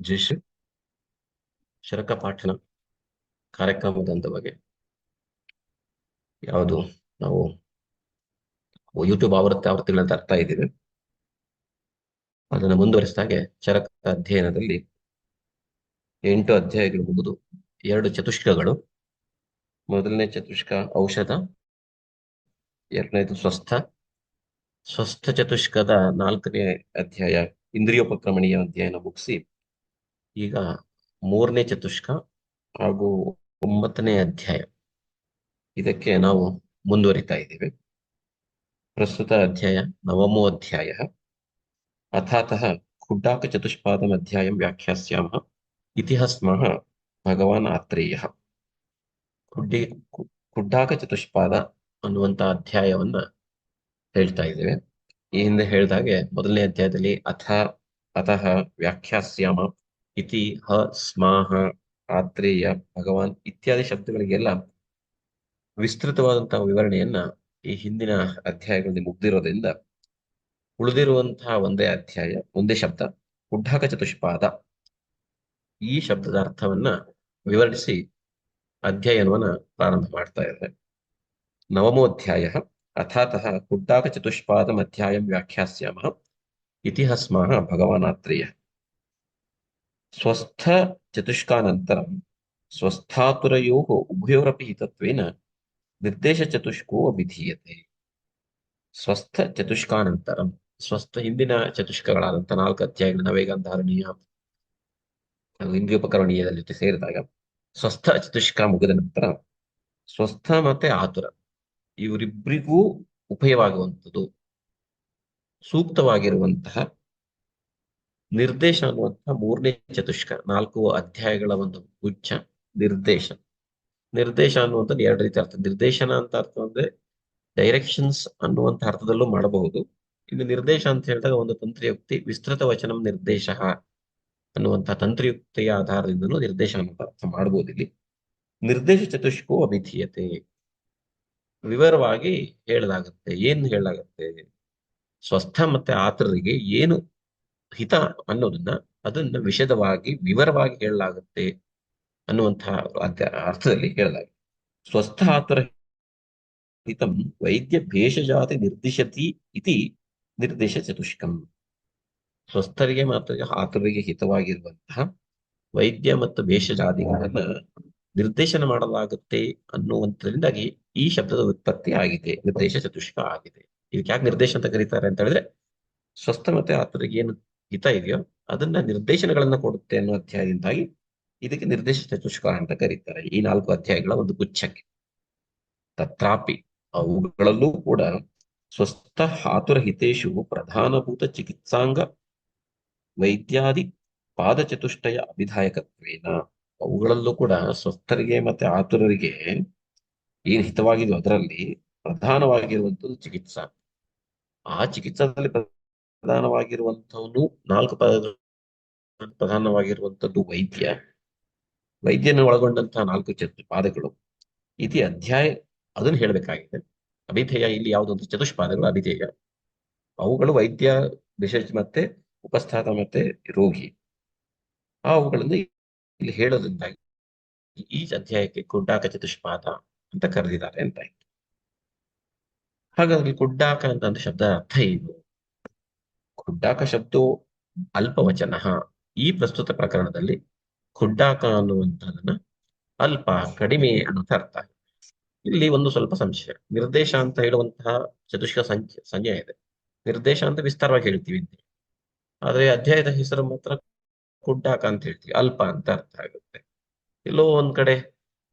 ಜಯಶ್ರೀ ಶರಕ ಪಾಠನ ಕಾರ್ಯಕ್ರಮದ ಅಂಗವಾಗಿ ಯಾವುದು ನಾವು ಯೂಟ್ಯೂಬ್ ಆವೃತ್ತಿಗಳನ್ನ ತರ್ತಾ ಇದ್ದೀವಿ. ಅದನ್ನು ಮುಂದುವರಿಸಿದಾಗೆ ಚರಕ ಅಧ್ಯಯನದಲ್ಲಿ 8 ಅಧ್ಯಾಯಗಳು ಮುಗಿದು 2 ಚತುಷ್ಕಗಳು. ಮೊದಲನೇ ಚತುಷ್ಕ ಔಷಧ, ಎರಡನೇದು ಸ್ವಸ್ಥ ಚತುಷ್ಕದ 4ನೇ ಅಧ್ಯಾಯ ಇಂದ್ರಿಯೋಪಕ್ರಮಣೀಯ ಅಧ್ಯಯನ ಮುಗಿಸಿ ಈಗ 3ನೇ ಚತುಷ್ಕ ಹಾಗೂ 9ನೇ ಅಧ್ಯಾಯ ಇದಕ್ಕೆ ನಾವು ಮುಂದುವರಿತಾ ಇದ್ದೀವಿ. ಪ್ರಸ್ತುತ ಅಧ್ಯಾಯ 9ಮೋ ಅಧ್ಯಾಯ. ಅಥಾತಃ ಖುಡ್ಡಾಕ ಚತುಷ್ಪಾದಂ ಅಧ್ಯಾಯಂ ವ್ಯಾಖ್ಯಾಸ್ಯಾಮಃ ಇತಿ ಸ್ಮಃ ಭಗವಾನ್ ಆತ್ರೇಯಃ. ಖುಡ್ಡಾಕ ಚತುಷ್ಪಾದ ಅನ್ನುವಂತ ಅಧ್ಯಾಯವನ್ನ ಹೇಳ್ತಾ ಇದ್ದೇವೆ. ಈ ಹಿಂದೆ ಹೇಳಿದಾಗೆ ಮೊದಲನೇ ಅಧ್ಯಾಯದಲ್ಲಿ ಅತಃ ವ್ಯಾಖ್ಯಾಸ್ಯಾಮ ಇತಿ ಸ್ಮಃ ಆತ್ರೇಯ ಭಗವಾನ್ ಇತ್ಯಾದಿ ಶಬ್ದಗಳಿಗೆಲ್ಲ ವಿಸ್ತೃತವಾದಂತಹ ವಿವರಣೆಯನ್ನ ಈ ಹಿಂದಿನ ಅಧ್ಯಾಯಗಳಲ್ಲಿ ಮುಗ್ದಿರೋದ್ರಿಂದ ಉಳಿದಿರುವಂತಹ ಒಂದೇ ಶಬ್ದ ಖುಡ್ಡಾಕ ಚತುಷ್ಪಾದ, ಈ ಶಬ್ದದ ಅರ್ಥವನ್ನ ವಿವರಿಸಿ ಅಧ್ಯಯನವನ್ನ ಪ್ರಾರಂಭ ಮಾಡ್ತಾ ಇದ್ದಾರೆ. 9ಮೋ ಅಧ್ಯಾಯ. ಅಥಾತಃ ಖುಡ್ಡಾಕ ಚತುಷ್ಪಾದಂ ಅಧ್ಯಾಯಂ ವ್ಯಾಖ್ಯಾಸ್ಯಾಮಃ ಇತಿ ಸ್ಮಃ ಭಗವಾನ್ ಆತ್ರೇಯ. ಸ್ವಸ್ಥ ಚತುಷ್ಕಾನಂತರಂ ಸ್ವಸ್ಥಾತುರಯೋಃ ಉಭಯೋರಪಿ ಹಿತತ್ವೇನ ನಿರ್ದೇಶ ಚತುಷ್ಕೋ ಅಭಿಧೀಯತೆ. ಸ್ವಸ್ಥ ಚತುಷ್ಕಾನಂತರಂ, ಸ್ವಸ್ಥ ಹಿಂದಿನ ಚತುಷ್ಕಗಳಾದಂತಹ 4 ಅಧ್ಯಾಯಗಳ ನವೇಗಂಧಾರಣೀಯ ಇಂದ್ರಿಯೋಪಕರಣೀಯದ ಜೊತೆ ಸೇರಿದಾಗ ಸ್ವಸ್ಥ ಚತುಷ್ಕ ಮುಗಿದ ನಂತರ ಸ್ವಸ್ಥ ಮತ್ತೆ ಆತುರ ಇವರಿಬ್ಬರಿಗೂ ಉಪಯೋಗವಾಗುವಂಥದ್ದು ಸೂಕ್ತವಾಗಿರುವಂತಹ ನಿರ್ದೇಶ ಅನ್ನುವಂತಹ 3ನೇ ಚತುಷ್ಕ 4 ಅಧ್ಯಾಯಗಳ ಒಂದು ಗುಚ್ಛ. ನಿರ್ದೇಶ ಅನ್ನುವಂಥದ್ದು 2 ರೀತಿ ಅರ್ಥ. ನಿರ್ದೇಶನ ಅಂತ ಅರ್ಥ ಅಂದ್ರೆ ಡೈರೆಕ್ಷನ್ಸ್ ಅನ್ನುವಂಥ ಅರ್ಥದಲ್ಲೂ ಮಾಡಬಹುದು. ಇಲ್ಲಿ ನಿರ್ದೇಶ ಅಂತ ಹೇಳಿದಾಗ ಒಂದು ತಂತ್ರಿಯುಕ್ತಿ, ವಿಸ್ತೃತ ವಚನಂ ನಿರ್ದೇಶ ಅನ್ನುವಂತಹ ತಂತ್ರಿಯುಕ್ತಿಯ ಆಧಾರದಿಂದಲೂ ನಿರ್ದೇಶ ಅನ್ನುವಂಥ ಅರ್ಥ ಮಾಡಬಹುದು. ಇಲ್ಲಿ ನಿರ್ದೇಶ ಚತುಷ್ಕೋ ಅಭಿಧೀಯತೆ, ವಿವರವಾಗಿ ಹೇಳಲಾಗುತ್ತೆ. ಏನು ಹೇಳಲಾಗುತ್ತೆ? ಸ್ವಸ್ಥ ಮತ್ತೆ ಆತುರರಿಗೆ ಏನು ಹಿತ ಅದನ್ನ ವಿವರವಾಗಿ ಹೇಳಲಾಗುತ್ತೆ ಅನ್ನುವಂತಹ ಅರ್ಥದಲ್ಲಿ ಹೇಳಲಾಗಿದೆ. ಸ್ವಸ್ಥ ಆತುರ ಹಿತಂ ವೈದ್ಯ ಭೇಷಜಾತಿ ನಿರ್ದಿಶತಿ ಇತಿ ನಿರ್ದೇಶ ಚತುಷ್ಕಂ. ಸ್ವಸ್ಥರಿಗೆ ಮತ್ತು ಆತುರರಿಗೆ ಹಿತವಾಗಿರುವಂತಹ ವೈದ್ಯ ಮತ್ತು ಭೇಷಜಾದಿಗಳನ್ನ ನಿರ್ದೇಶನ ಮಾಡಲಾಗುತ್ತೆ ಅನ್ನುವಂಥದ್ರಿಂದಾಗಿ ಈ ಶಬ್ದದ ಉತ್ಪತ್ತಿ ಆಗಿದೆ, ನಿರ್ದೇಶ ಚತುಷ್ಕ ಆಗಿದೆ. ಇದಕ್ಕೆ ಯಾಕೆ ನಿರ್ದೇಶ ಅಂತ ಕರೀತಾರೆ ಅಂತ ಹೇಳಿದ್ರೆ, ಸ್ವಸ್ಥ ಮತ್ತೆ ಆತುರಿಗೆ ಏನು ಹಿತ ಇದೆಯೋ ಅದನ್ನ ನಿರ್ದೇಶನಗಳನ್ನ ಕೊಡುತ್ತೆ ಅನ್ನೋ ಅಧ್ಯಾಯದಿಂದಾಗಿ ಇದಕ್ಕೆ ನಿರ್ದೇಶ ಚತುಷ್ಕ ಅಂತ ಕರೀತಾರೆ. ಈ 4 ಅಧ್ಯಾಯಗಳ ಒಂದು ಗುಚ್ಛಕ್ಕೆ. ತತ್ರಾಪಿ ಅವುಗಳಲ್ಲೂ ಕೂಡ ಸ್ವಸ್ಥ ಆತುರ ಹಿತೇಶು ಪ್ರಧಾನಭೂತ ಚಿಕಿತ್ಸಾಂಗ ವೈದ್ಯಾದಿ ಪಾದಚತುಷ್ಟಯ ಅಭಿಧಾಯಕತ್ವೇನ, ಅವುಗಳಲ್ಲೂ ಕೂಡ ಸ್ವಸ್ಥರಿಗೆ ಮತ್ತೆ ಆತುರರಿಗೆ ಏನ್ ಹಿತವಾಗಿದೆಯೋ ಅದರಲ್ಲಿ ಪ್ರಧಾನವಾಗಿರುವಂಥದ್ದು ಚಿಕಿತ್ಸಾ. ಆ ಚಿಕಿತ್ಸಾದಲ್ಲಿ ಪ್ರಧಾನವಾಗಿರುವಂಥವನು 4 ಪದಗಳು. ಪ್ರಧಾನವಾಗಿರುವಂಥದ್ದು ವೈದ್ಯನ ಒಳಗೊಂಡಂತಹ 4 ಪಾದಗಳು. ಇತಿ ಅಧ್ಯಾಯ ಅದನ್ನು ಹೇಳಬೇಕಾಗಿದೆ. ಅಭಿಧೇಯ ಇಲ್ಲಿ ಯಾವುದೊಂದು ಚತುಷ್ಪಾದಗಳು ಅಭಿಧೇಯ, ಅವುಗಳು ವೈದ್ಯ, ವಿಶೇಷ ಮತ್ತೆ ಉಪಸ್ಥಾತ ಮತ್ತೆ ರೋಗಿ, ಅವುಗಳನ್ನು ಇಲ್ಲಿ ಹೇಳೋದ್ರಿಂದಾಗಿ ಈ ಅಧ್ಯಾಯಕ್ಕೆ ಖುಡ್ಡಾಕ ಚತುಷ್ಪಾದ ಅಂತ ಕರೆದಿದ್ದಾರೆ ಅಂತ ಆಯ್ತು. ಹಾಗಾದ್ರೆ ಖುಡ್ಡಾಕ ಅಂತ ಶಬ್ದ ಅರ್ಥ ಏನು? ಖುಡ್ಡಾಕ ಶಬ್ದವು ಅಲ್ಪವಚನ. ಈ ಪ್ರಸ್ತುತ ಪ್ರಕರಣದಲ್ಲಿ ಖುಡ್ಡಾಕ ಅನ್ನುವಂಥದನ್ನ ಅಲ್ಪ, ಕಡಿಮೆ ಅನ್ನೋಂಥ ಅರ್ಥ. ಇಲ್ಲಿ ಒಂದು ಸ್ವಲ್ಪ ಸಂಶಯ. ನಿರ್ದೇಶ ಅಂತ ಹೇಳುವಂತಹ ಚತುಷ್ಕ ಸಂಜ್ಞೆ ಇದೆ. ನಿರ್ದೇಶ ಅಂತ ವಿಸ್ತಾರವಾಗಿ ಹೇಳ್ತೀವಿ ಅಂತ, ಆದ್ರೆ ಅಧ್ಯಾಯದ ಹೆಸರು ಮಾತ್ರ ಖುಡ್ಡಾಕ ಅಂತ ಹೇಳ್ತೀವಿ, ಅಲ್ಪ ಅಂತ ಅರ್ಥ ಆಗುತ್ತೆ. ಎಲ್ಲೋ ಒಂದ್ ಕಡೆ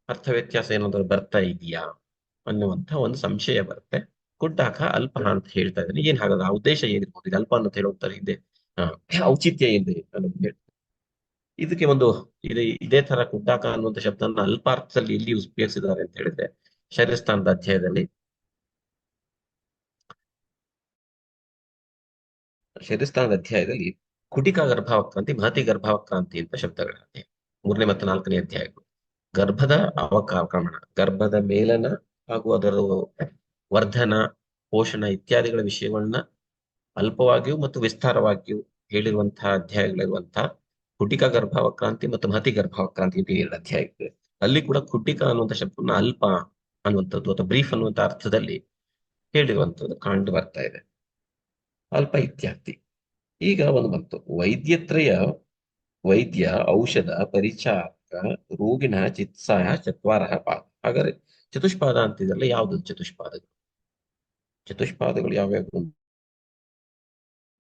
ಅರ್ಥ ವ್ಯತ್ಯಾಸ ಏನಾದ್ರು ಬರ್ತಾ ಇದೆಯಾ ಅನ್ನುವಂಥ ಒಂದು ಸಂಶಯ ಬರುತ್ತೆ. ಖುಡ್ಡಾಕ ಅಲ್ಪ ಅಂತ ಹೇಳ್ತಾ ಇದ್ದಾನೆ, ಏನ್ ಹಾಗಾದ್ರೆ ಆ ಉದ್ದೇಶ ಏನಿರ್ಬೋದು? ಇದು ಅಲ್ಪ ಅಂತ ಹೇಳುವಂತಾರೆ ಹಿಂದೆ ಔಚಿತ್ಯ ಇದೆ ಅನ್ನೋದು ಹೇಳ್ತಾರೆ. ಇದಕ್ಕೆ ಇದೇ ತರ ಖುಡ್ಡಾಕ ಅನ್ನುವಂಥ ಶಬ್ದನ ಅಲ್ಪ ಅರ್ಥದಲ್ಲಿ ಎಲ್ಲಿ ಉಪಯೋಗಿಸಿದ್ದಾರೆ ಅಂತ ಹೇಳಿದ್ರೆ, ಶರೀರಸ್ಥಾನದ ಅಧ್ಯಾಯದಲ್ಲಿ ಕುಟಿಕಾ ಗರ್ಭಾವಕ್ರಾಂತಿ, ಮಹತಿ ಗರ್ಭಾವಕ್ರಾಂತಿ ಅಂತ ಶಬ್ದಗಳಾಗಿದೆ. 3ನೇ ಮತ್ತು 4ನೇ ಅಧ್ಯಾಯಗಳು ಗರ್ಭದ ಅವಕ್ರಮಣ, ಗರ್ಭದ ಮೇಲನ ಹಾಗೂ ಅದರ ವರ್ಧನ, ಪೋಷಣ ಇತ್ಯಾದಿಗಳ ವಿಷಯಗಳನ್ನ ಅಲ್ಪವಾಗಿಯೂ ಮತ್ತು ವಿಸ್ತಾರವಾಗಿಯೂ ಹೇಳಿರುವಂತಹ ಅಧ್ಯಾಯಗಳಿರುವಂತಹ ಕುಟಿಕಾ ಗರ್ಭಾವಕ್ರಾಂತಿ ಮತ್ತು ಮಹತಿ ಗರ್ಭಾವಕ್ರಾಂತಿ ಅಂತ ಎರಡು ಅಧ್ಯಾಯ ಇದೆ. ಅಲ್ಲಿ ಕೂಡ ಕುಟಿಕ ಅನ್ನುವಂಥ ಶಬ್ದವನ್ನು ಅಲ್ಪ ಅನ್ನುವಂಥದ್ದು ಅಥವಾ ಬ್ರೀಫ್ ಅನ್ನುವಂಥ ಅರ್ಥದಲ್ಲಿ ಹೇಳಿರುವಂಥದ್ದು ಕಂಡು ಬರ್ತಾ ಇದೆ. ಅಲ್ಪ ಇತ್ಯಾದಿ. ಈಗ ಒಂದು ಬಂತು ವೈದ್ಯತ್ರಯ, ವೈದ್ಯ, ಔಷಧ, ಪರಿಚಾರಕ, ರೋಗಿಣ, ಚಿತ್ಸಾಯ, ಚತ್ವಾರ ಪಾದ. ಹಾಗಾದ್ರೆ ಚತುಷ್ಪಾದ ಅಂತಿದ್ರಲ್ಲ, ಯಾವ್ದು ಚತುಷ್ಪಾದಗಳು? ಚತುಷ್ಪಾದಗಳು ಯಾವ್ಯಾವ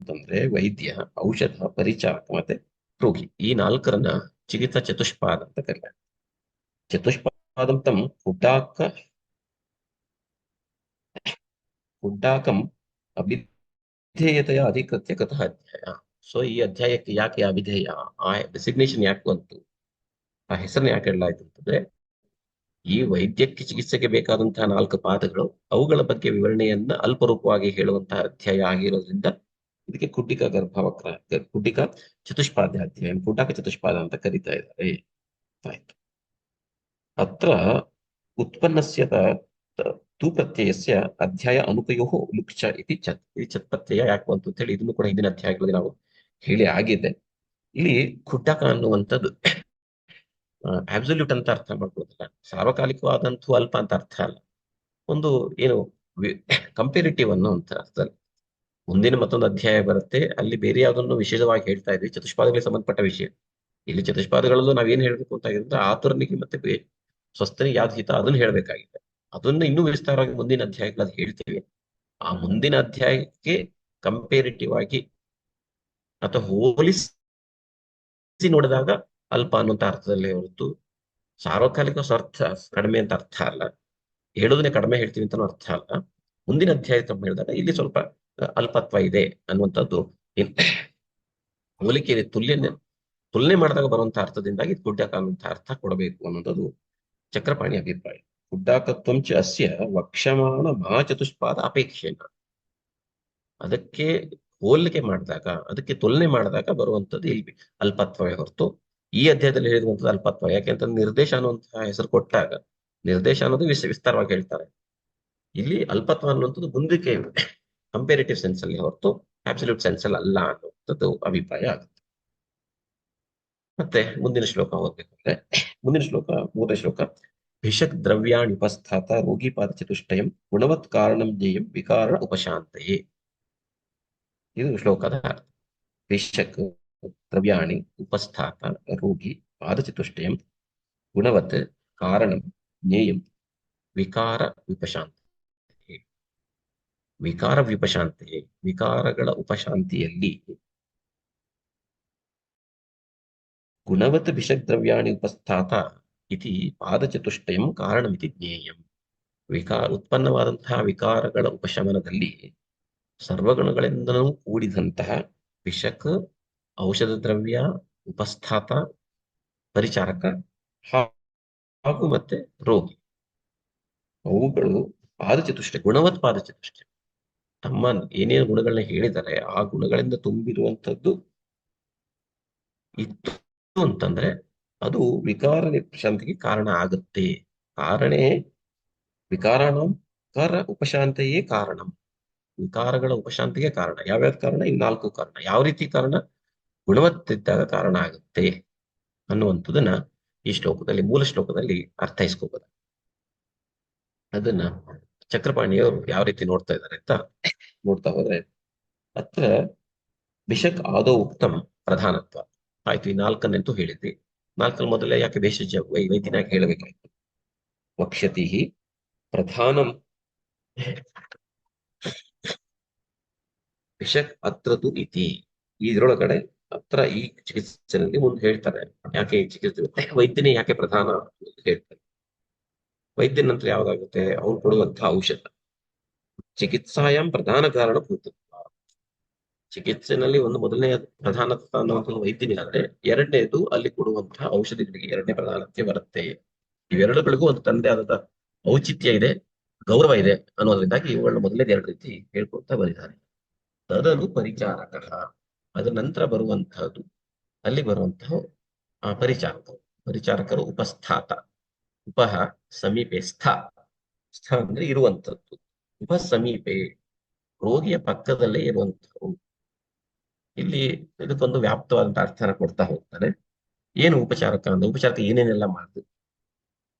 ಅಂತಂದ್ರೆ ವೈದ್ಯ, ಔಷಧ, ಪರಿಚಾರಕ ಮತ್ತೆ ರೋಗಿ. ಈ ನಾಲ್ಕರನ್ನ ಚಿಕಿತ್ಸಾ ಚತುಷ್ಪಾದ ಅಂತ ಕರೀತಾರೆ. ಚತುಷ್ಪಾದಂ ತಂ ಹುಡ್ಡಾಕಂ ಅಭಿಧೇಯತೆಯ ಅಧಿಕೃತ್ಯ ಕಥಾ ಅಧ್ಯಾಯ. ಸೊ ಈ ಅಧ್ಯಾಯಕ್ಕೆ ಯಾಕೆ ಅಭಿಧೇಯ, ಆ ಡೆಸಿಗ್ನೇಷನ್ ಯಾಕೆ ಬಂತು, ಆ ಹೆಸರನ್ನ ಯಾಕೆ ಇಡಲಾಯ್ತು ಅಂತಂದ್ರೆ, ಈ ವೈದ್ಯಕ್ಕೆ ಚಿಕಿತ್ಸೆಗೆ ಬೇಕಾದಂತಹ 4 ಪಾದಗಳು, ಅವುಗಳ ಬಗ್ಗೆ ವಿವರಣೆಯನ್ನ ಅಲ್ಪರೂಪವಾಗಿ ಹೇಳುವಂತಹ ಅಧ್ಯಾಯ ಆಗಿರೋದ್ರಿಂದ ಇದಕ್ಕೆ ಕುಟಿಕ ಗರ್ಭವಕ್ರ ಕುಟಿಕ ಚತುಷ್ಪಾದ ಅಧ್ಯಾಯ, ಕುಟಕ ಚತುಷ್ಪಾದ ಅಂತ ಕರೀತಾ ಇದ್ದಾರೆ. ಆಯ್ತು. ಅತ್ರ ಉತ್ಪನ್ನಸ್ಯ ತು ಪ್ರತ್ಯಯಸ್ಯ ಅಧ್ಯಾಯ ಅನುಪಯೋ ಲುಕ್ಚ ಇತಿ ಚತ್. ಈ ಚತ್ ಪ್ರತ್ಯಯ ಯಾಕೆ ಬಂತು ಅಂತ ಹೇಳಿ ಇದನ್ನು ಕೂಡ ಹಿಂದಿನ ಅಧ್ಯಾಯಗಳಲ್ಲಿ ನಾವು ಹೇಳಿ ಆಗಿದೆ. ಇಲ್ಲಿ ಕುಟಕ ಅನ್ನುವಂಥದ್ದು ಆಬ್ಸಲ್ಯೂಟ್ ಅಂತ ಅರ್ಥ ಮಾಡ್ಕೊಳ್ಳೋದಿಲ್ಲ, ಸಾರ್ವಕಾಲಿಕವಾದಂತೂ ಅಲ್ಪ ಅಂತ ಅರ್ಥ ಅಲ್ಲ, ಒಂದು ಏನು ಕಂಪೇರಿಟಿವ್ ಅನ್ನೋ ಅಂತ ಅರ್ಥದಲ್ಲಿ. ಮುಂದಿನ ಮತ್ತೊಂದು ಅಧ್ಯಾಯ ಬರುತ್ತೆ, ಅಲ್ಲಿ ಬೇರೆ ಯಾವುದನ್ನು ವಿಶೇಷವಾಗಿ ಹೇಳ್ತಾ ಇದ್ವಿ, ಚತುಷ್ಪಾದಗಳಿಗೆ ಸಂಬಂಧಪಟ್ಟ ವಿಷಯ. ಇಲ್ಲಿ ಚತುಷ್ಪಾದಗಳಲ್ಲೂ ನಾವೇನ್ ಹೇಳ್ಬೇಕು ಅಂತ ಆಗಿದ್ರೆ ಆತುರನಿಗೆ ಮತ್ತೆ ಸ್ವಸ್ಥನಿಗೆ ಯಾವ್ದು ಹಿತ ಅದನ್ನ ಹೇಳ್ಬೇಕಾಗಿದೆ. ಅದನ್ನ ಇನ್ನೂ ವಿಸ್ತಾರವಾಗಿ ಮುಂದಿನ ಅಧ್ಯಾಯಗಳಲ್ಲಿ ಹೇಳ್ತೀವಿ. ಆ ಮುಂದಿನ ಅಧ್ಯಾಯಕ್ಕೆ ಕಂಪೇರಿಟಿವ್ ಆಗಿ ಅಥವಾ ಹೋಲಿಸಿ ನೋಡಿದಾಗ ಅಲ್ಪ ಅನ್ನುವಂತ ಅರ್ಥದಲ್ಲಿ ಹೊರತು ಸಾರ್ವಕಾಲಿಕ ಅರ್ಥ ಕಡಿಮೆ ಅಂತ ಅರ್ಥ ಅಲ್ಲ, ಹೇಳೋದನ್ನೇ ಕಡಿಮೆ ಹೇಳ್ತೀವಿ ಅಂತ ಅರ್ಥ ಅಲ್ಲ. ಮುಂದಿನ ಅಧ್ಯಾಯ ಹೇಳಿದಾಗ ಇಲ್ಲಿ ಸ್ವಲ್ಪ ಅಲ್ಪತ್ವ ಇದೆ ಅನ್ನುವಂಥದ್ದು ಹೋಲಿಕೆ ತುಲನೆ ಮಾಡಿದಾಗ ಬರುವಂತ ಅರ್ಥದಿಂದಾಗಿ ಕುಡ್ಡಾಕ ಅನ್ನುವಂಥ ಅರ್ಥ ಕೊಡಬೇಕು ಅನ್ನೋದು ಚಕ್ರಪಾಣಿ ಅಭಿಪ್ರಾಯ. ಕುಡ್ಡಾಕತ್ವಂಚ ಅಸ್ಯ ವಕ್ಷಮಾಣ ಮಹಾಚತುಷ್ಪಾದ ಅಪೇಕ್ಷೆನ, ಅದಕ್ಕೆ ಹೋಲಿಕೆ ಮಾಡಿದಾಗ, ಅದಕ್ಕೆ ತುಲನೆ ಮಾಡಿದಾಗ ಬರುವಂತದ್ದು ಇಲ್ಲಿ ಅಲ್ಪತ್ವವೇ ಹೊರತು ಈ ಅಧ್ಯಾಯದಲ್ಲಿ ಹೇಳಿರುವಂತದ್ದು ಅಲ್ಪತ್ವ. ಯಾಕೆಂತಂದ್ರೆ ನಿರ್ದೇಶ ಅನ್ನುವಂತಹ ಹೆಸರು ಕೊಟ್ಟಾಗ ನಿರ್ದೇಶ ಅನ್ನೋದು ವಿಸ್ತಾರವಾಗಿ ಹೇಳ್ತಾರೆ. ಇಲ್ಲಿ ಅಲ್ಪತ್ವ ಅನ್ನುವಂಥದ್ದು ಮುಂದಕ್ಕೆ ಕಂಪೇರಿಟಿವ್ ಸೆನ್ಸ್ ಅಲ್ಲಿ ಹೊರತು ಅಬ್ಸಲ್ಯೂಟ್ ಸೆನ್ಸ್ ಅಲ್ಲಿ ಅಲ್ಲ ಅನ್ನುವಂಥದ್ದು ಅಭಿಪ್ರಾಯ ಆಗುತ್ತೆ. ಮತ್ತೆ ಮುಂದಿನ ಶ್ಲೋಕ ಓದ್ಬೇಕಂದ್ರೆ, ಮುಂದಿನ ಶ್ಲೋಕ 3ನೇ ಶ್ಲೋಕ. ಭಿಷಕ್ ದ್ರವ್ಯಾಣಿ ಉಪಸ್ಥಾತ ರೋಗಿಪಾದ ಚತುಷ್ಟಯಂ ಗುಣವತ್ ಕಾರಣಂ ಜ್ಞೇಯಂ ವಿಕಾರ ಉಪಶಾಂತಯೇ. ಇದು ಶ್ಲೋಕದ ಅರ್ಥ. ಭಿಷಕ್ ದ್ರವ್ಯಾಣಿ ಉಪಸ್ಥಾತ ರೋಗಿ ಪಾದಚತುಷ್ಟಯಂ ಗುಣವತ್ ಕಾರಣಂ ಜ್ಞೇಯಂ ವಿಕಾರ ವಿಪಶಾಂತಯೇ. ವಿಕಾರ ವಿಪಶಾಂತಯೇ, ವಿಕಾರಗಳ ಉಪಶಾಂತಿಯಲ್ಲಿ ಗುಣವತ್ ಭಿಷಕ್ ದ್ರವ್ಯಾಣಿ ಉಪಸ್ಥಾತ ಇತಿ ಪಾದಚತುಷ್ಟಯಂ ಕಾರಣಮಿತಿ ಜ್ಞೇಯಂ. ಉತ್ಪನ್ನವಾದಂತಹ ವಿಕಾರಗಳ ಉಪಶಮನದಲ್ಲಿ ಸರ್ವಗುಣಗಳಿಂದಲೂ ಕೂಡಿದಂತಹ ಭಿಷಕ್, ಔಷಧ ದ್ರವ್ಯ, ಉಪಸ್ಥಾತ, ಪರಿಚಾರಕ ಹಾಗೂ ಮತ್ತೆ ರೋಗಿ, ಅವುಗಳು ಪಾದಚತುಷ್ಟಯ, ಗುಣವತ್ ಪಾದಚತುಷ್ಟಯ, ತಮ್ಮ ಏನೇನು ಗುಣಗಳನ್ನ ಹೇಳಿದ್ದಾರೆ ಆ ಗುಣಗಳಿಂದ ತುಂಬಿರುವಂಥದ್ದು ಇತ್ತು ಅಂತಂದ್ರೆ ಅದು ವಿಕಾರ ಶಾಂತಿಗೆ ಕಾರಣ ಆಗುತ್ತೆ. ಕಾರಣೇ ವಿಕಾರಾಣಂ ವಿಕಾರ ಉಪಶಾಂತಿಯೇ ಕಾರಣ. ವಿಕಾರಗಳ ಉಪಶಾಂತಿಗೆ ಕಾರಣ ಯಾವ್ಯಾವ ಕಾರಣ? ಈ 4 ಕಾರಣ. ಯಾವ ರೀತಿ ಕಾರಣ? ಗುಣವತ್ತಿದ್ದಾಗ ಕಾರಣ ಆಗುತ್ತೆ ಅನ್ನುವಂಥದ್ದನ್ನ ಈ ಶ್ಲೋಕದಲ್ಲಿ, ಮೂಲ ಶ್ಲೋಕದಲ್ಲಿ ಅರ್ಥೈಸ್ಕೋಬಹುದು. ಅದನ್ನ ಚಕ್ರಪಾಣಿಯವರು ಯಾವ ರೀತಿ ನೋಡ್ತಾ ಇದ್ದಾರೆ ಅಂತ ನೋಡ್ತಾ ಹೋದ್ರೆ, ಅತ್ರ ಭಿಷಕ್ ಆದೌ ಉಕ್ತಂ ಪ್ರಧಾನತ್ವ. ಆಯ್ತು, ಈ 4ಅನ್ನಂತೂ ಹೇಳಿದ್ವಿ. 4 ಮೊದಲೇ ಯಾಕೆ ಭೇಷಜ ವೈದ್ಯನಾಗಿ ಹೇಳಬೇಕಾಯ್ತು? ವಕ್ಷ್ಯತಿ ಪ್ರಧಾನಂ ಭಿಷಕ್ ಅತ್ರತು ಇತಿ. ಇದ್ರೊಳಗಡೆ ಅತ್ರ ಈ ಚಿಕಿತ್ಸೆಯಲ್ಲಿ ಮುಂದೆ ಹೇಳ್ತಾರೆ ಯಾಕೆ ಈ ಚಿಕಿತ್ಸೆ, ವೈದ್ಯನೇ ಯಾಕೆ ಪ್ರಧಾನ ಅಂತ ಹೇಳ್ತಾರೆ. ವೈದ್ಯನ ನಂತರ ಯಾವ್ದಾಗುತ್ತೆ? ಅವ್ರು ಕೊಡುವಂತಹ ಔಷಧ. ಚಿಕಿತ್ಸಾಯಂ ಪ್ರಧಾನ ಕಾರಣ ಭೂತತ್ವ. ಚಿಕಿತ್ಸೆನಲ್ಲಿ ಒಂದು ಮೊದಲನೇ ಪ್ರಧಾನತ್ವ ಅನ್ನುವಂಥದ್ದು ವೈದ್ಯನಿಗಾದ್ರೆ, ಎರಡನೇದು ಅಲ್ಲಿ ಕೊಡುವಂತಹ ಔಷಧಿಗಳಿಗೆ ಎರಡನೇ ಪ್ರಧಾನತೆ ಬರುತ್ತೆ. ಇವೆರಡುಗಳಿಗೂ ಒಂದು ತಂದೆ ಆದ ಔಚಿತ್ಯ ಇದೆ, ಗೌರವ ಇದೆ ಅನ್ನೋದ್ರಿಂದಾಗಿ ಇವುಗಳನ್ನ ಮೊದಲನೇ 2 ರೀತಿ ಹೇಳ್ಕೊಳ್ತಾ ಬಂದಿದ್ದಾರೆ. ತದನು ಪರಿಚಾರಕ, ಅದರ ನಂತರ ಬರುವಂತಹದ್ದು, ಅಲ್ಲಿ ಬರುವಂತಹ ಪರಿಚಾರಕರು ಉಪಸ್ಥಾತ. ಉಪಹ ಸಮೀಪೆ, ಸ್ಥ ಅಂದ್ರೆ ಇರುವಂತದ್ದು, ಉಪ ಸಮೀಪೆ ರೋಗಿಯ ಪಕ್ಕದಲ್ಲೇ ಇರುವಂತಹವು. ಇಲ್ಲಿ ಇದಕ್ಕೊಂದು ವ್ಯಾಪ್ತವಾದಂತಹ ಅರ್ಥನ ಕೊಡ್ತಾ ಹೋಗ್ತಾನೆ. ಏನು ಉಪಚಾರಕ ಅಂದ್ರೆ ಉಪಚಾರಕ ಏನೇನೆಲ್ಲ ಮಾಡ್ತೀವಿ.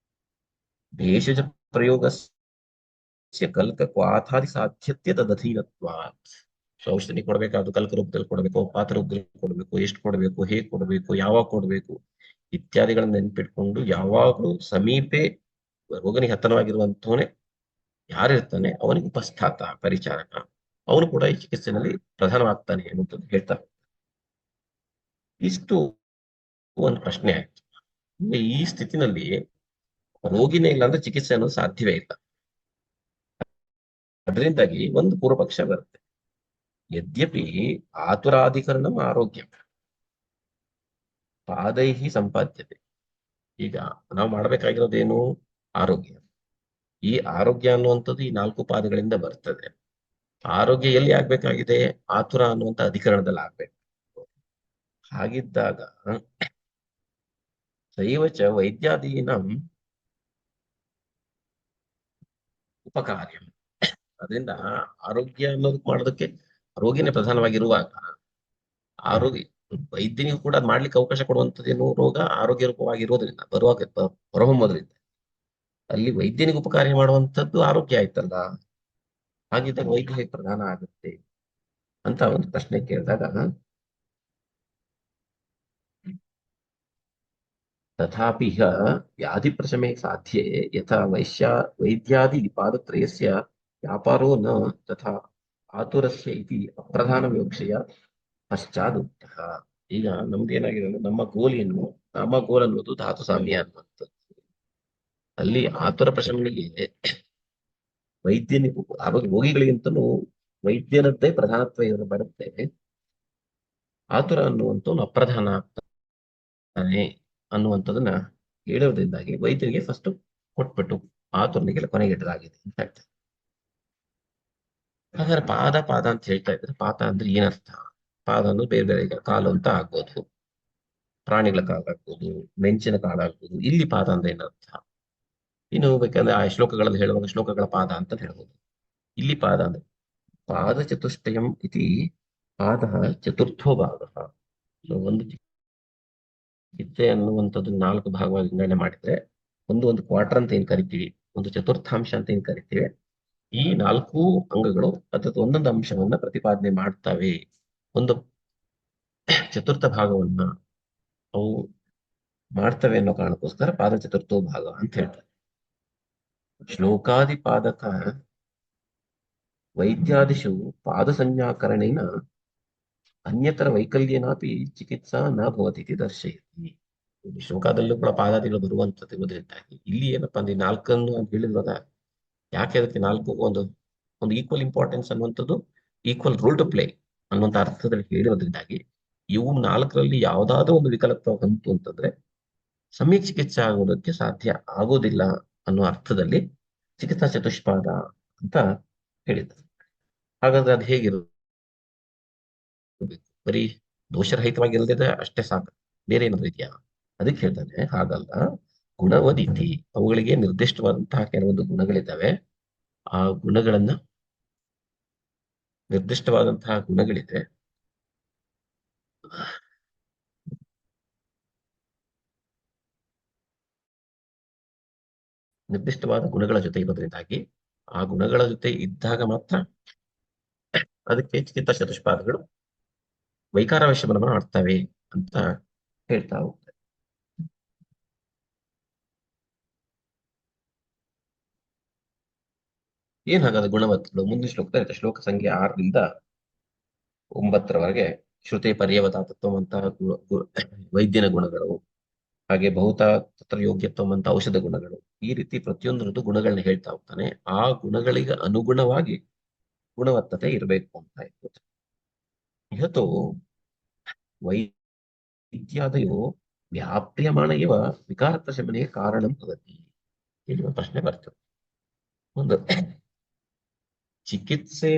ಭೇಷಜ ಪ್ರಯೋಗಸ್ಯ ಕಲ್ಕ ಕ್ವಾಥಾದಿ ಸಾಧ್ಯತೆ ತದಧೀನತ್ವಾತ್. ಸೊ ಔಷಧಿ ಕೊಡಬೇಕಾದ್ರು ಕಲ್ಕ ರೂಪದಲ್ಲಿ ಕೊಡಬೇಕು, ಪಾತ್ರ ರೂಪದಲ್ಲಿ ಕೊಡಬೇಕು, ಎಷ್ಟು ಕೊಡಬೇಕು, ಹೇಗೆ ಕೊಡಬೇಕು, ಯಾವಾಗ ಕೊಡಬೇಕು ಇತ್ಯಾದಿಗಳನ್ನ ನೆನ್ಪಿಟ್ಕೊಂಡು ಯಾವಾಗಲೂ ಸಮೀಪೆ ರೋಗನಿಗೆ ಹತ್ತನವಾಗಿರುವಂತವನೇ ಯಾರಿರ್ತಾನೆ ಅವನಿಗೆ ಉಪಸ್ಥಾತ ಪರಿಚಾರಕ, ಅವನು ಕೂಡ ಈ ಚಿಕಿತ್ಸೆನಲ್ಲಿ ಪ್ರಧಾನವಾಗ್ತಾನೆ ಅನ್ನುವಂಥದ್ದು ಹೇಳ್ತಾರೆ. ಇಷ್ಟು ಒಂದು ಪ್ರಶ್ನೆ ಆಯ್ತು. ಈ ಸ್ಥಿತಿನಲ್ಲಿ ರೋಗಿನೇ ಇಲ್ಲ ಅಂದ್ರೆ ಚಿಕಿತ್ಸೆ ಅನ್ನೋದು ಸಾಧ್ಯವೇ ಇಲ್ಲ. ಅದರಿಂದಾಗಿ ಒಂದು ಪೂರ್ವ ಪಕ್ಷ ಬರುತ್ತೆ. ಯದ್ಯಪಿ ಆತುರಾಧಿಕರಣಂ ಆರೋಗ್ಯ ಪಾದೈಹಿ ಸಂಪಾದ್ಯತೆ. ಈಗ ನಾವು ಮಾಡಬೇಕಾಗಿರೋದೇನು? ಆರೋಗ್ಯ. ಈ ಆರೋಗ್ಯ ಅನ್ನುವಂಥದ್ದು ಈ 4 ಪಾದಗಳಿಂದ ಬರ್ತದೆ. ಆರೋಗ್ಯ ಎಲ್ಲಿ ಆಗ್ಬೇಕಾಗಿದೆ? ಆತುರ ಅನ್ನುವಂಥ ಅಧಿಕರಣದಲ್ಲಿ ಆಗ್ಬೇಕು. ಹಾಗಿದ್ದಾಗ ಸೈವಚ ವೈದ್ಯಾದೀನಂ ಉಪಕಾರ್ಯ. ಅದರಿಂದ ಆರೋಗ್ಯ ಅನ್ನೋದು ಮಾಡೋದಕ್ಕೆ ರೋಗಿನೇ ಪ್ರಧಾನವಾಗಿರುವಾಗ ಆರೋಗ್ಯ ವೈದ್ಯನಿಗೂ ಕೂಡ ಅದ್ ಮಾಡ್ಲಿಕ್ಕೆ ಅವಕಾಶ ಕೊಡುವಂಥದ್ದೇನು? ರೋಗ ಆರೋಗ್ಯ ರೂಪವಾಗಿರೋದ್ರಿಂದ ಬರುವಾಗ ಹೊರಹೊಮ್ಮೋದ್ರಿಂದ ಅಲ್ಲಿ ವೈದ್ಯನಿಗೆ ಉಪಕಾರ್ಯ ಮಾಡುವಂಥದ್ದು ಆರೋಗ್ಯ ಆಯ್ತಲ್ಲ. ಹಾಗಿದ್ದಾಗ ವೈದ್ಯ ಹೇಗೆ ಪ್ರಧಾನ ಆಗುತ್ತೆ ಅಂತ ಒಂದು ಪ್ರಶ್ನೆ ಕೇಳಿದಾಗ ತಥಾಪಿ ಇಹ ವ್ಯಾಧಿ ಪ್ರಶಮೆ ಸಾಧ್ಯೆ ಯಥಾ ವೈದ್ಯಾದಿ ಪಾದತ್ರಯಸ್ಯ ವ್ಯಾಪಾರೋ ನ ತಥಾ ಆತುರಸ್ಯ ಇತಿ ಅಪ್ರಧಾನ ವಿವಕ್ಷೆಯ ಪಶ್ಚಾದುಕ್ತಃ. ಈಗ ನಮ್ದು ಏನಾಗಿದೆ ಅಂದ್ರೆ ನಮ್ಮ ಗೋಲ್ ಅನ್ನೋದು ಧಾತು ಸಾಮ್ಯ ಅನ್ನುವಂಥದ್ದು. ಅಲ್ಲಿ ಆತುರ ಪ್ರಶಮನೆಗೆ ವೈದ್ಯನಿಗೂ ಆರೋಗ್ಯ ರೋಗಿಗಳಿಗಿಂತಲೂ ವೈದ್ಯನದ್ದೇ ಪ್ರಧಾನತ್ವ ಇವರು ಬರುತ್ತೆ. ಆತುರ ಅನ್ನುವಂಥವ್ನು ಅಪ್ರಧಾನ ಆಗ್ತಾನೆ ಅನ್ನುವಂಥದ್ದನ್ನ ಹೇಳೋದ್ರಿಂದಾಗಿ ವೈದ್ಯರಿಗೆ ಫಸ್ಟ್ ಕೊಟ್ಬಿಟ್ಟು ಆತುರನಿಗೆ ಕೊನೆಗೆ ಇಡಲಾಗಿದೆ ಅಂತ ಹೇಳ್ತಾರೆ. ಹಾಗಾದ್ರೆ ಪಾದ ಪಾದ ಅಂತ ಹೇಳ್ತಾ ಇದ್ರೆ ಪಾದ ಅಂದ್ರೆ ಏನರ್ಥ? ಪಾದ ಅಂದ್ರೆ ಬೇರೆ ಬೇರೆ, ಈಗ ಕಾಲು ಅಂತ ಆಗ್ಬೋದು, ಪ್ರಾಣಿಗಳ ಕಾಲಾಗ್ಬೋದು, ಮೆಂಚಿನ ಕಾಲಾಗ್ಬೋದು. ಇಲ್ಲಿ ಪಾದ ಅಂದ್ರೆ ಏನರ್ಥ? ಇನ್ನು ಬೇಕಂದ್ರೆ ಆ ಶ್ಲೋಕಗಳಲ್ಲಿ ಹೇಳುವಾಗ ಶ್ಲೋಕಗಳ ಪಾದ ಅಂತ ಹೇಳ್ಬೋದು. ಇಲ್ಲಿ ಪಾದ ಅಂದ್ರೆ ಪಾದ ಚತುಷ್ಟಯಂ ಇತಿ ಪಾದ ಚತುರ್ಥೋ ಭಾಗ. ಒಂದು ಚಿಕಿತ್ಸೆ ಅನ್ನುವಂಥದ್ದು 4 ಭಾಗವಾಗಿ ವಿಂಗಡಣೆ ಮಾಡಿದ್ರೆ ಒಂದು ಕ್ವಾರ್ಟರ್ ಅಂತ ಏನ್ ಕರಿತೀವಿ, ಒಂದು ಚತುರ್ಥಾಂಶ ಅಂತ ಏನ್ ಕರಿತೀವಿ, ಈ 4 ಅಂಗಗಳು ಅಥವಾ ಒಂದೊಂದು ಅಂಶವನ್ನ ಪ್ರತಿಪಾದನೆ ಮಾಡ್ತವೆ. ಒಂದು ಚತುರ್ಥ ಭಾಗವನ್ನ ಅವು ಮಾಡ್ತವೆ ಅನ್ನೋ ಕಾರಣಕ್ಕೋಸ್ಕರ ಪಾದ ಚತುರ್ಥೋ ಭಾಗ ಅಂತ ಹೇಳ್ತಾರೆ. ಶ್ಲೋಕಾದಿ ಪಾದಕ ವೈದ್ಯಾದಿಷು ಪಾದ ಸಂಜ್ಞಾಕರಣೇನ ಅನ್ಯತರ ವೈಕಲ್ಯನಾಪಿ ಚಿಕಿತ್ಸಾ ನ ಭವತಿ ಇತಿ ದರ್ಶಯತಿ. ಶ್ಲೋಕದಲ್ಲೂ ಕೂಡ ಪಾದಾದಿಗಳು ಬರುವಂತದ್ದು ಇರುವುದರಿಂದಾಗಿ ಇಲ್ಲಿ ಏನಪ್ಪಾ ಅಂದ್ರೆ 4 ಅಂತ ಹೇಳಿದ್ವಾಗ ಯಾಕೆ ಅದಕ್ಕೆ 4 ಒಂದು ಈಕ್ವಲ್ ಇಂಪಾರ್ಟೆನ್ಸ್ ಅನ್ನುವಂಥದ್ದು, ಈಕ್ವಲ್ ರೋಲ್ ಟು ಪ್ಲೇ ಅನ್ನುವಂಥ ಅರ್ಥದಲ್ಲಿ ಹೇಳಿರೋದ್ರಿಂದಾಗಿ ಇವು 4ರಲ್ಲಿ ಯಾವುದಾದ್ರೂ ಒಂದು ವಿಕಲತ್ವ ಬಂತು ಅಂತಂದ್ರೆ ಸಮ್ಯಕ್ ಚಿಕಿತ್ಸೆ ಆಗೋದಕ್ಕೆ ಸಾಧ್ಯ ಆಗೋದಿಲ್ಲ ಅನ್ನೋ ಅರ್ಥದಲ್ಲಿ ಚಿಕಿತ್ಸಾ ಚತುಷ್ಪಾದ ಅಂತ ಹೇಳಿದ್ದಾರೆ. ಹಾಗಾದ್ರೆ ಅದು ಹೇಗಿರಬೇಕು? ಬರೀ ದೋಷರಹಿತವಾಗಿಲ್ಲದೆ ಅಷ್ಟೇ ಸಾಕು, ಬೇರೆ ಏನಾದ್ರು ಇದೆಯಾ? ಅದಕ್ಕೆ ಹೇಳ್ತಾನೆ ಹಾಗಲ್ಲ. ಗುಣವದಿತಿ, ಅವುಗಳಿಗೆ ನಿರ್ದಿಷ್ಟವಾದಂತಹ ಕೆಲವೊಂದು ಗುಣಗಳಿದ್ದಾವೆ. ಆ ಗುಣಗಳನ್ನ ನಿರ್ದಿಷ್ಟವಾದಂತಹ ಗುಣಗಳಿದೆ. ನಿರ್ದಿಷ್ಟವಾದ ಗುಣಗಳ ಜೊತೆ ಇರೋದ್ರಿಂದಾಗಿ ಆ ಗುಣಗಳ ಜೊತೆ ಇದ್ದಾಗ ಮಾತ್ರ ಅದಕ್ಕೆ ಚಿಕಿತ್ಸಾ ಚತುಷ್ಪಾದಗಳು ವೈಕಾರ ವಶಮನವನ್ನು ಮಾಡ್ತವೆ ಅಂತ ಹೇಳ್ತಾ ಹೋಗ್ತಾರೆ. ಏನ್ ಹಾಗಾದ್ರೆ ಗುಣವತ್ಗಳು? ಮುಂದಿನ ಶ್ಲೋಕ ಇರುತ್ತೆ. ಶ್ಲೋಕ ಸಂಖ್ಯೆ 6ರಿಂದ 9ರವರೆಗೆ ಶ್ರುತಿ ಪರ್ಯವತಾತತ್ವ ಅಂತಹ ವೈದ್ಯನ ಗುಣಗಳು, ಹಾಗೆ ಬಹುತ ತತ್ರ ಯೋಗ್ಯತ್ವ ಅಂತ ಔಷಧ ಗುಣಗಳು, ಈ ರೀತಿ ಪ್ರತಿಯೊಂದರದ್ದು ಗುಣಗಳನ್ನ ಹೇಳ್ತಾ ಹೋಗ್ತಾನೆ. ಆ ಗುಣಗಳಿಗೆ ಅನುಗುಣವಾಗಿ ಗುಣವತ್ತತೆ ಇರಬೇಕು ಅಂತ ಇರ್ತದೆ. ಇವತ್ತು ವೈದ್ಯಾದಯೋ ವ್ಯಾಪ್ಯಮಾಣ ಇವ ವಿಕಾರಪ್ರಶಮನೆಗೆ ಕಾರಣಂ ಭವತಿ. ಇಲ್ಲಿ ಒಂದು ಪ್ರಶ್ನೆ ಬರ್ತದೆ. ಒಂದು ಚಿಕಿತ್ಸೆ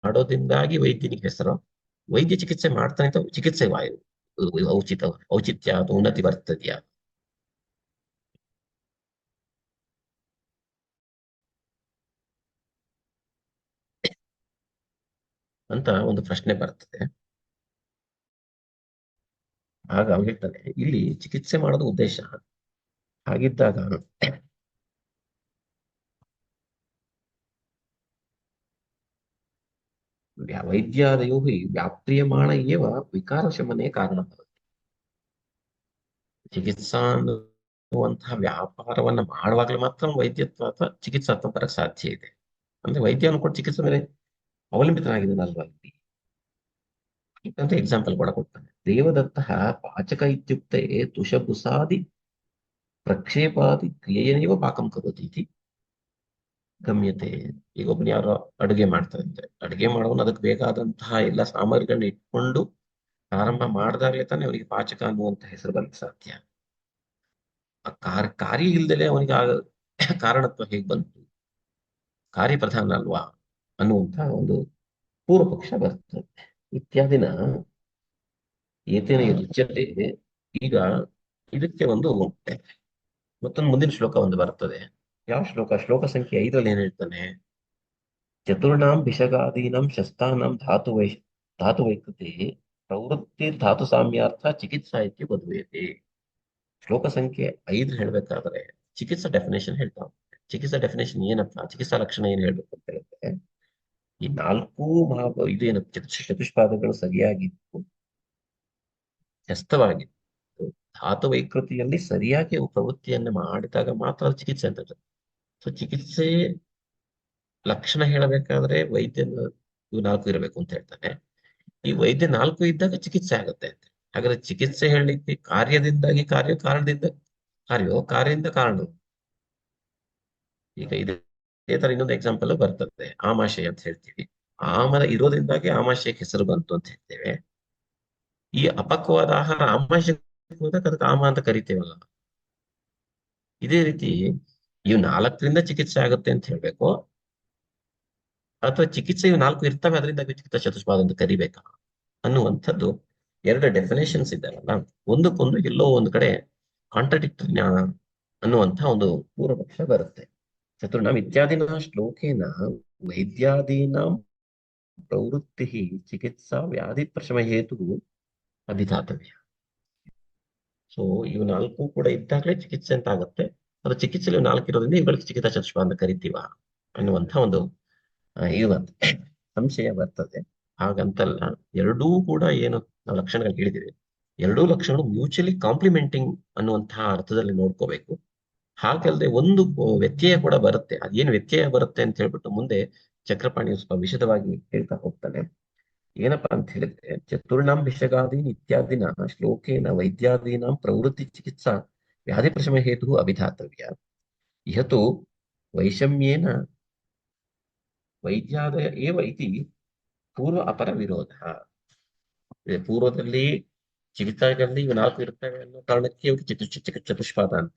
ಮಾಡೋದ್ರಿಂದಾಗಿ ವೈದ್ಯನಿಗೆ ಹೆಸರು, ವೈದ್ಯ ಚಿಕಿತ್ಸೆ ಮಾಡ್ತಾನೆ ಅಂತ ಚಿಕಿತ್ಸೆ ವಾಯು ಔಚಿತ್ಯ ಅಥವಾ ಉನ್ನತಿ ಬರ್ತದೆಯಾ? ಅಂತ ಒಂದು ಪ್ರಶ್ನೆ ಬರ್ತದೆ. ಆಗ ಅವ್ನು ಹೇಳ್ತಾನೆ, ಇಲ್ಲಿ ಚಿಕಿತ್ಸೆ ಮಾಡೋದು ಉದ್ದೇಶ. ಹಾಗಿದ್ದಾಗ ವೈದ್ಯಾದಯೋ ಹಿ ವ್ಯಾಪ್ರಿಯಮಾಣ ಏವ ವಿಕಾರಶಮನೆ ಕಾರಣ. ಚಿಕಿತ್ಸಾ ಅನ್ನುವಂತಹ ವ್ಯಾಪಾರವನ್ನ ಮಾಡುವಾಗಲೇ ಮಾತ್ರ ವೈದ್ಯತ್ವ ಅಥವಾ ಚಿಕಿತ್ಸಾತ್ಮಕ ಬರಕ್ ಸಾಧ್ಯ ಇದೆ. ಅಂದ್ರೆ ವೈದ್ಯ ಅನ್ಕೊಂಡು ಚಿಕಿತ್ಸೆ ಮೇಲೆ ಅವಲಂಬಿತನಾಗಿದ್ದಾನಲ್ವಾ ಇಲ್ಲಿ ಅಂತ ಎಕ್ಸಾಂಪಲ್ ಕೂಡ ಕೊಡ್ತಾನೆ. ದೇವದತ್ತ ಪಾಚಕ ಇತ್ಯುಕ್ತೆ ತುಷಬುಸಾದಿ ಪ್ರಕ್ಷೇಪಾದಿ ಕ್ರಿಯೆಯೇವ ಪಾಕಂ ಕರೋತಿ ಇತಿ ಗಮ್ಯತೆ. ಈಗ ಒಬ್ಬನು ಯಾರೋ ಅಡುಗೆ ಮಾಡ್ತಾರಂತೆ, ಅಡುಗೆ ಮಾಡೋನು ಅದಕ್ಕೆ ಬೇಕಾದಂತಹ ಎಲ್ಲ ಸಾಮಗ್ರಿಗಳನ್ನ ಇಟ್ಕೊಂಡು ಪ್ರಾರಂಭ ಮಾಡಿದಾಗಲೇ ತಾನೇ ಅವನಿಗೆ ಪಾಚಕ ಅನ್ನುವಂತ ಹೆಸರು ಬರಲಿಕ್ಕೆ ಸಾಧ್ಯ. ಆ ಕಾರ್ಯ ಇಲ್ದಲೆ ಅವನಿಗೆ ಕಾರಣತ್ವ ಹೇಗೆ ಬಂತು, ಕಾರ್ಯಪ್ರಧಾನ ಅಲ್ವಾ ಅನ್ನುವಂತ ಒಂದು ಪೂರ್ವ ಪಕ್ಷ ಬರ್ತದೆ. ಇತ್ಯಾದಿನ ಏತೇನ ರುಚ್ಯತೆ. ಈಗ ಇದಕ್ಕೆ ಒಂದು ಮತ್ತೊಂದು ಮುಂದಿನ ಶ್ಲೋಕ ಒಂದು ಬರ್ತದೆ. ಯಾವ ಶ್ಲೋಕ? ಶ್ಲೋಕ ಸಂಖ್ಯೆ 5ರಲ್ಲಿ ಏನ್ ಹೇಳ್ತಾನೆ? ಚತುರ್ಣಾಂ ಭಿಷಗಾದೀನಾಂ ಶಸ್ತಾನಾಂ ಧಾತು ವೈಕೃತಿ ಪ್ರವೃತ್ತಿ ಧಾತು ಸಾಮ್ಯಾರ್ಥ ಚಿಕಿತ್ಸಾ ಇತ್ಯ ಬದುವೇತಿ. ಶ್ಲೋಕ ಸಂಖ್ಯೆ 5 ಹೇಳ್ಬೇಕಾದ್ರೆ ಚಿಕಿತ್ಸಾ ಡೆಫಿನೇಷನ್ ಹೇಳ್ತಾ ಹೋಗ್ತಾರೆ. ಚಿಕಿತ್ಸಾ ಡೆಫಿನೇಷನ್ ಏನಪ್ಪ, ಚಿಕಿತ್ಸಾ ಲಕ್ಷಣ ಏನ್ ಹೇಳ್ಬೇಕು ಅಂತ ಹೇಳಿದ್ರೆ, ಈ 4 ಇದೇನು ಚತುಷ್ಪಾದಗಳು ಸರಿಯಾಗಿದ್ದು ಶಸ್ತವಾಗಿದ್ದು ಧಾತು ವೈಕೃತಿಯಲ್ಲಿ ಸರಿಯಾಗಿ ಪ್ರವೃತ್ತಿಯನ್ನು ಮಾಡಿದಾಗ ಮಾತ್ರ ಅದು ಚಿಕಿತ್ಸೆ ಅಂತ ಹೇಳ್ತಾರೆ. ಸೊ ಚಿಕಿತ್ಸೆ ಲಕ್ಷಣ ಹೇಳಬೇಕಾದ್ರೆ ವೈದ್ಯನ ಇವು 4 ಇರಬೇಕು ಅಂತ ಹೇಳ್ತಾನೆ. ಈ ವೈದ್ಯ 4 ಇದ್ದಾಗ ಚಿಕಿತ್ಸೆ ಆಗುತ್ತೆ ಅಂತ. ಹಾಗಾದ್ರೆ ಚಿಕಿತ್ಸೆ ಹೇಳಲಿಕ್ಕೆ ಕಾರ್ಯದಿಂದಾಗಿ ಕಾರ್ಯ, ಕಾರಣದಿಂದ ಕಾರ್ಯವೋ, ಕಾರ್ಯದಿಂದ ಕಾರಣ. ಈಗ ಇದೇ ತರ ಇನ್ನೊಂದು ಎಕ್ಸಾಂಪಲ್ ಬರ್ತದೆ, ಆಮಾಶಯ ಅಂತ ಹೇಳ್ತೀವಿ. ಆಮರ ಇರೋದ್ರಿಂದಾಗಿ ಆಮಾಶಯಕ್ಕೆ ಹೆಸರು ಬಂತು ಅಂತ ಹೇಳ್ತೇವೆ. ಈ ಅಪಕ್ವವಾದ ಆಹಾರ ಆಮಾಶಯಕ್ಕೆ ಹೋದಾಗ ಅದಕ್ಕೆ ಆಮ ಅಂತ ಕರಿತೇವಲ್ಲ. ಇದೇ ರೀತಿ ಇವು 4ರಿಂದ ಚಿಕಿತ್ಸೆ ಆಗುತ್ತೆ ಅಂತ ಹೇಳ್ಬೇಕು, ಅಥವಾ ಚಿಕಿತ್ಸೆ ಇವು 4 ಇರ್ತವೆ ಅದರಿಂದ ಚಿಕಿತ್ಸಾ ಚತುಷ್ಪಾದ ಅಂತ ಕರಿಬೇಕಾ ಅನ್ನುವಂಥದ್ದು 2 ಡೆಫಿನೇಷನ್ಸ್ ಇದ್ದಾವಲ್ಲ. ಒಂದಕ್ಕೊಂದು ಎಲ್ಲೋ ಒಂದು ಕಡೆ ಕಾಂಟ್ರಡಿಕ್ಟರಿ ಅನ್ನುವಂಥ ಒಂದು ಪೂರ್ವ ಪಕ್ಷ ಬರುತ್ತೆ. ಚತುರ್ಣಾಂ ಇತ್ಯಾದಿನ ಶ್ಲೋಕೇನ ವೈದ್ಯಾದೀನಾಂ ಪ್ರವೃತ್ತಿ ಚಿಕಿತ್ಸಾ ವ್ಯಾಧಿ ಪ್ರಶಮ ಹೇತು ಅಭಿಧಾತವ್ಯ. ಸೊ ಇವು 4 ಕೂಡ ಇದ್ದಾಗಲೇ ಚಿಕಿತ್ಸೆ ಅಂತ ಆಗುತ್ತೆ. ಅದು ಚಿಕಿತ್ಸೆಯಲ್ಲಿ 4 ಇರೋದ್ರಿಂದ ಇವುಗಳಿಗೆ ಚಿಕಿತ್ಸಾ ಚತುಷ್ಪಾದ ಅಂತ ಕರಿತೀವ ಅನ್ನುವಂಥ ಒಂದು ಸಂಶಯ ಬರ್ತದೆ. ಹಾಗಂತಲ್ಲ, ಎರಡೂ ಕೂಡ ಏನು ನಾವು ಲಕ್ಷಣಗಳು ಹೇಳಿದಿವಿ, ಎರಡೂ ಲಕ್ಷಣಗಳು ಮ್ಯೂಚುಲಿ ಕಾಂಪ್ಲಿಮೆಂಟಿಂಗ್ ಅನ್ನುವಂತಹ ಅರ್ಥದಲ್ಲಿ ನೋಡ್ಕೋಬೇಕು. ಹಾಗಲ್ಲದೆ ಒಂದು ವ್ಯತ್ಯಯ ಕೂಡ ಬರುತ್ತೆ. ಅದೇನು ವ್ಯತ್ಯಯ ಬರುತ್ತೆ ಅಂತ ಹೇಳ್ಬಿಟ್ಟು ಮುಂದೆ ಚಕ್ರಪಾಣಿ ಸ್ವಲ್ಪ ವಿಶದವಾಗಿ ಹೇಳ್ತಾ ಹೋಗ್ತಾನೆ. ಏನಪ್ಪಾ ಅಂತ ಹೇಳಿದ್ರೆ, ಚತುರ್ಣಾಂ ಭಿಷಗಾದೀನ್ ಇತ್ಯಾದಿನ ಶ್ಲೋಕೇನ ವೈದ್ಯಾದೀನಾಂ ಪ್ರವೃತ್ತಿ ಚಿಕಿತ್ಸಾ ವ್ಯಾಧಿ ಪ್ರಶಮ ಹೇತು ಅಭಿಧಾತವ್ಯ. ಇಹತು ವೈಷಮ್ಯೇನ ವೈದ್ಯಾದಯ ಏವ ಇತಿ ಪೂರ್ವ ಅಪರ ವಿರೋಧ. ಪೂರ್ವದಲ್ಲಿ ಚಿಕಿತ್ಸಾದಲ್ಲಿ ಇವು 4 ಇರ್ತವೆ ಅನ್ನೋ ಕಾರಣಕ್ಕೆ ಇವು ಚತುಷ್ಪಾದ ಅಂತ.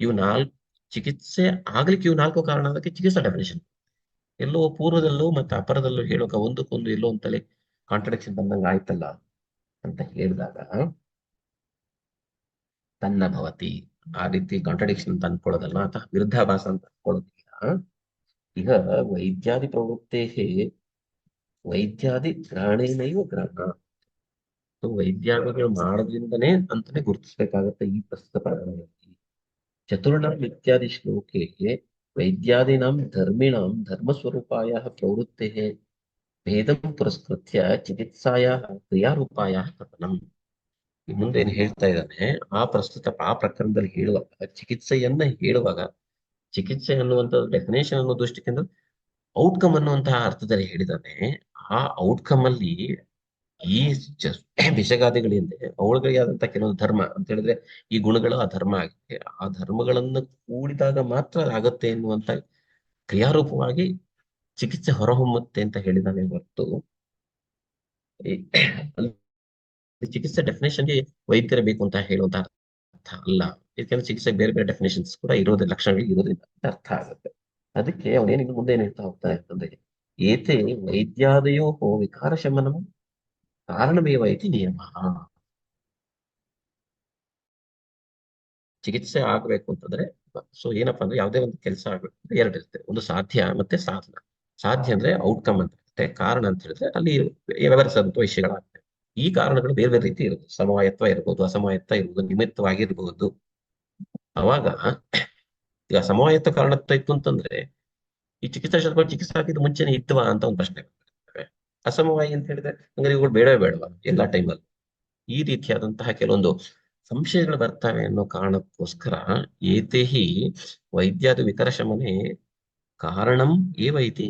ಇವು 4 ಚಿಕಿತ್ಸೆ ಆಗ್ಲಿಕ್ಕೆ ಇವು 4 ಕಾರಣ ಅದಕ್ಕೆ ಚಿಕಿತ್ಸಾ ಡೆಫಿನೇಷನ್. ಎಲ್ಲೋ ಪೂರ್ವದಲ್ಲೂ ಮತ್ತೆ ಅಪರದಲ್ಲೂ ಹೇಳುವಾಗ ಒಂದಕ್ಕೊಂದು ಎಲ್ಲೋ ಅಂತಲೇ ಕಾಂಟ್ರಡಿಕ್ಷನ್ ಬಂದಂಗ ಆಯ್ತಲ್ಲ ಅಂತ ಹೇಳಿದಾಗ ತನ್ನ ಭವತಿ. ಆ ರೀತಿ ಕಾಂಟ್ರಡಿಕ್ಷನ್ ಅಂತ ಅನ್ಕೊಳ್ಳೋದಲ್ಲ, ಅಥವಾ ವಿರುದ್ಧಾಭಾಸ ಅಂತ ಅನ್ಕೊಳ್ಳೋದಿಲ್ಲ. ಈಗ ವೈದ್ಯಾದಿ ಪ್ರವೃತ್ತೇ ವೈದ್ಯಾದಿ ಗ್ರಹಣೇನೈವ ಗ್ರಹಣ. ವೈದ್ಯಾದಿಗಳು ಮಾಡೋದ್ರಿಂದನೇ ಅಂತಾನೆ ಗುರುತಿಸ್ಬೇಕಾಗತ್ತೆ ಈ ಪ್ರಸ್ತುತ ಪ್ರಕರಣದಲ್ಲಿ. ಚತುರ್ಣಾಂ ಇತ್ಯಾದಿ ಶ್ಲೋಕೆ ವೈದ್ಯಾದೀನಾಂ ಧರ್ಮಿಣಾಂ ಧರ್ಮಸ್ವರೂಪಾಯಾಃ ಪ್ರವೃತ್ತೇಃ ಭೇದಂ ಪುರಸ್ಕೃತ್ಯ ಚಿಕಿತ್ಸಾಯಾಃ ಕ್ರಿಯಾರೂಪಾಯಾಃ ಕಥನಂ. ಮುಂದೆ ಏನ್ ಹೇಳ್ತಾ ಇದ್ದಾನೆ, ಆ ಪ್ರಕರಣದಲ್ಲಿ ಹೇಳುವಾಗ, ಚಿಕಿತ್ಸೆಯನ್ನ ಹೇಳುವಾಗ, ಚಿಕಿತ್ಸೆ ಅನ್ನುವಂಥ ಡೆಫಿನೇಷನ್ ಅನ್ನೋ ದೃಷ್ಟಿಯಿಂದ ಔಟ್ಕಮ್ ಅನ್ನುವಂತಹ ಅರ್ಥದಲ್ಲಿ ಹೇಳಿದಾನೆ. ಆ ಔಟ್ಕಮ್ ಅಲ್ಲಿ ಈ ಭಿಷಗಾದಿಗಳಿಂದ ಅವುಗಳಿಗೆ ಆದಂತಹ ಕೆಲವೊಂದು ಧರ್ಮ ಅಂತ ಹೇಳಿದ್ರೆ ಈ ಗುಣಗಳು ಆ ಧರ್ಮ ಆಗಿದೆ. ಆ ಧರ್ಮಗಳನ್ನು ಕೂಡಿದಾಗ ಮಾತ್ರ ಆಗುತ್ತೆ ಎನ್ನುವಂತ ಕ್ರಿಯಾರೂಪವಾಗಿ ಚಿಕಿತ್ಸೆ ಹೊರಹೊಮ್ಮುತ್ತೆ ಅಂತ ಹೇಳಿದಾನೆ ಹೊರತು ಚಿಕಿತ್ಸೆ ಡೆಫಿನೇಷನ್ಗೆ ವೈದ್ಯರ ಬೇಕು ಅಂತ ಹೇಳುವಂತ ಅರ್ಥ ಅಲ್ಲ. ಯಾಕಂದ್ರೆ ಚಿಕಿತ್ಸೆಗೆ ಬೇರೆ ಬೇರೆ ಡೆಫಿನೇಷನ್ಸ್ ಕೂಡ ಇರೋದಿಲ್ಲ, ಲಕ್ಷಣಗಳು ಇರೋದ್ರಿಂದ ಅರ್ಥ ಆಗುತ್ತೆ. ಅದಕ್ಕೆ ಅವನೇನು ಮುಂದೆ ಏನ್ ಹೇಳ್ತಾ ಹೋಗ್ತಾ ಇರ್ತಂದ್ರೆ, ಏತೆ ವೈದ್ಯಾದಯೋ ವಿಕಾರ ಶಮನಂ ಕಾರಣಮೇವ ಇತಿ ನಿಯಮ. ಚಿಕಿತ್ಸೆ ಆಗ್ಬೇಕು ಅಂತಂದ್ರೆ, ಸೊ ಏನಪ್ಪಾ ಅಂದ್ರೆ ಯಾವುದೇ ಒಂದು ಕೆಲಸ ಆಗ್ಬೇಕು ಅಂದ್ರೆ 2 ಇರುತ್ತೆ. ಒಂದು ಸಾಧ್ಯ ಮತ್ತೆ ಸಾಧನ. ಸಾಧ್ಯ ಅಂದ್ರೆ ಔಟ್ಕಮ್ ಅಂತ, ಮತ್ತೆ ಕಾರಣ ಅಂತ ಹೇಳಿದ್ರೆ ಅಲ್ಲಿ ವ್ಯವಹರಿಸಿದಂತ ವಿಷಯಗಳಾಗ್ತವೆ. ಈ ಕಾರಣಗಳು ಬೇರೆ ಬೇರೆ ರೀತಿ ಇರುತ್ತೆ. ಸಮವಾಯತ್ವ ಇರ್ಬೋದು, ಅಸಮವಾಯತ್ವ ಇರ್ಬೋದು, ನಿಮಿತ್ತವಾಗಿರ್ಬೋದು. ಅವಾಗ ಈಗ ಸಮವಾಯತ್ವ ಕಾರಣತ್ವ ಇತ್ತು ಅಂತಂದ್ರೆ ಈ ಚಿಕಿತ್ಸಾ ಶಾಸ್ತ್ರ ಚಿಕಿತ್ಸೆ ಹಾಕಿದ ಮುಂಚೆನೆ ಇತ್ವಾ ಅಂತ ಒಂದು ಪ್ರಶ್ನೆ ಬರ್ತವೆ. ಅಸಮವಾಯಿ ಅಂತ ಹೇಳಿದ್ರೆ ಹಂಗಾರೆ ಇವುಗಳು ಬೇಡವೇ ಬೇಡವಾ ಎಲ್ಲಾ ಟೈಮಲ್ಲಿ? ಈ ರೀತಿಯಾದಂತಹ ಕೆಲವೊಂದು ಸಂಶಯಗಳು ಬರ್ತವೆ ಅನ್ನೋ ಕಾರಣಕ್ಕೋಸ್ಕರ ಏತೇಹಿ ವೈದ್ಯಾದ ವಿಕರಶಮನೆ ಕಾರಣಂ ಏವ ಇತಿ.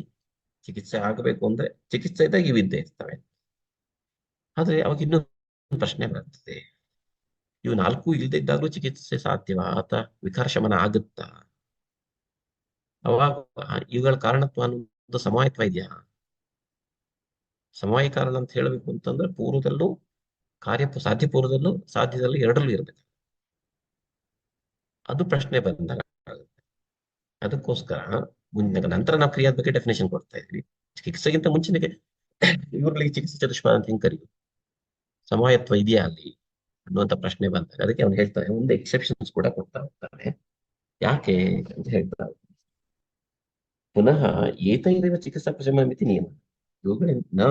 ಚಿಕಿತ್ಸೆ ಆಗಬೇಕು ಅಂದ್ರೆ ಚಿಕಿತ್ಸೆ ಇದ್ದಾಗ ಈ ವಿದ್ಯೆ ಇರ್ತವೆ. ಆದ್ರೆ ಅವಾಗ ಇನ್ನೊಂದು ಪ್ರಶ್ನೆ ಬರ್ತದೆ, ಇವು ನಾಲ್ಕು ಇಲ್ಲದೆ ಇದ್ದಾಗಲೂ ಚಿಕಿತ್ಸೆ ಸಾಧ್ಯವಾ ಅಥವಾ ವಿಕಾರ ಶಮನ ಆಗುತ್ತಾ? ಅವಾಗ ಇವುಗಳ ಕಾರಣತ್ವ ಅನ್ನೋದು ಸಮವಾಯತ್ವ ಇದೆಯಾ? ಸಮವಾಯ ಕಾರಣ ಅಂತ ಹೇಳಬೇಕು ಅಂತಂದ್ರೆ ಪೂರ್ವದಲ್ಲೂ ಸಾಧ್ಯ ಪೂರ್ವದಲ್ಲೂ ಸಾಧ್ಯದಲ್ಲೂ ಎರಡರಲ್ಲೂ ಇರಬೇಕು. ಅದು ಪ್ರಶ್ನೆ ಬಂದಾಗ ಆಗುತ್ತೆ. ಅದಕ್ಕೋಸ್ಕರ ನಂತರ ನಾವು ಕ್ರಿಯಾದ ಬಗ್ಗೆ ಡೆಫಿನೇಷನ್ ಕೊಡ್ತಾ ಇದ್ವಿ. ಚಿಕಿತ್ಸೆಗಿಂತ ಮುಂಚೆನೆ ಇವುಗಳಿಗೆ ಚಿಕಿತ್ಸೆ ಚತುಷ್ಪಾದ ಅಂತ ಹಿಂಗ್ ಕರೆಯುದು. ಸಮವಾಯತ್ವ ಇದೆಯಾ ಅಲ್ಲಿ ಅನ್ನುವಂತ ಪ್ರಶ್ನೆ ಬಂದಾಗ ಅದಕ್ಕೆ ಅವ್ನು ಹೇಳ್ತಾನೆ, ಒಂದು ಎಕ್ಸೆಪ್ಷನ್ಸ್ ಕೂಡ ಕೊಡ್ತಾ ಹೋಗ್ತಾನೆ. ಯಾಕೆ ಅಂತ ಹೇಳ್ತಾ ಪುನಃ ಏತೈರೇವ ಚಿಕಿತ್ಸಾ ಪ್ರಶಮನ ಮಿತಿ ನಿಯಮ. ಇವುಗಳಿಂದ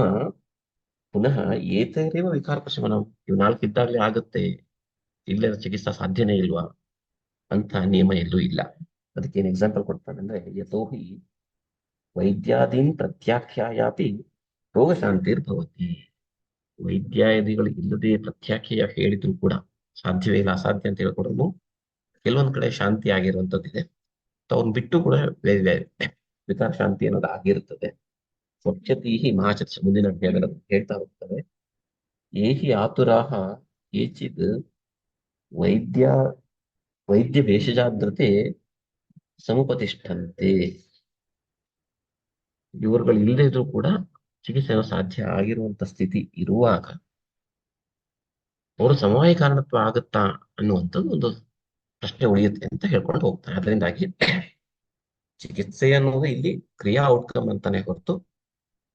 ಪುನಃ ಏತೈರೇವ ವಿಕಾರ ಪ್ರಶಮನ. ಇವು ನಾಲ್ಕು ಇದ್ದಾಗಲೇ ಆಗುತ್ತೆ, ಇಲ್ಲದ ಚಿಕಿತ್ಸಾ ಸಾಧ್ಯನೇ ಇಲ್ವಾ ಅಂತ ನಿಯಮ ಎಲ್ಲೂ ಇಲ್ಲ. ಅದಕ್ಕೆ ಏನ್ ಎಕ್ಸಾಂಪಲ್ ಕೊಡ್ತಾನೆ ಅಂದ್ರೆ, ಯತೋಹಿ ವೈದ್ಯಾದೀನ್ ಪ್ರತ್ಯಾಖ್ಯಾಯಾಪಿ ರೋಗ ಶಾಂತಿರ್ಭವತಿ. ವೈದ್ಯಾದಿಗಳು ಇಲ್ಲದೆ ಪ್ರತ್ಯಾಖ್ಯಾಯ ಹೇಳಿದ್ರು ಕೂಡ ಸಾಧ್ಯವೇ ಇಲ್ಲ, ಅಸಾಧ್ಯ ಅಂತ ಹೇಳ್ಕೊಡೋದು ಕೆಲವೊಂದ್ ಕಡೆ ಶಾಂತಿ ಆಗಿರುವಂತದ್ದಿದೆ. ಅವ್ರನ್ನ ಬಿಟ್ಟು ಕೂಡ ವಿಕಾರ ಶಾಂತಿ ಅನ್ನೋದು ಆಗಿರುತ್ತದೆ. ಸ್ವಚ್ಛತಿ ಮಹಾಚರ್ಚ ಮುಂದಿನ ಅಧ್ಯಾಯಗಳು ಹೇಳ್ತಾ ಹೋಗ್ತವೆ. ಏಹಿ ಆತುರಾಹ ಏಚಿದ್ ವೈದ್ಯ ವೈದ್ಯ ಭೇಷಜಾದ್ರತೆ ಸಮುಪತಿಷ್ಠಂತೆ. ಇವರುಗಳು ಇಲ್ಲದೆ ಇದ್ರೂ ಕೂಡ ಚಿಕಿತ್ಸೆ ಸಾಧ್ಯ ಆಗಿರುವಂತ ಸ್ಥಿತಿ ಇರುವಾಗ ಅವರು ಸಮವಾಯ ಕಾರಣತ್ವ ಆಗುತ್ತಾ ಅನ್ನುವಂಥದ್ದು ಒಂದು ಪ್ರಶ್ನೆ ಉಳಿಯುತ್ತೆ ಅಂತ ಹೇಳ್ಕೊಂಡು ಹೋಗ್ತಾರೆ. ಅದರಿಂದಾಗಿ ಚಿಕಿತ್ಸೆ ಅನ್ನೋದು ಇಲ್ಲಿ ಕ್ರಿಯಾ ಔಟ್ಕಮ್ ಅಂತಾನೆ ಹೊರತು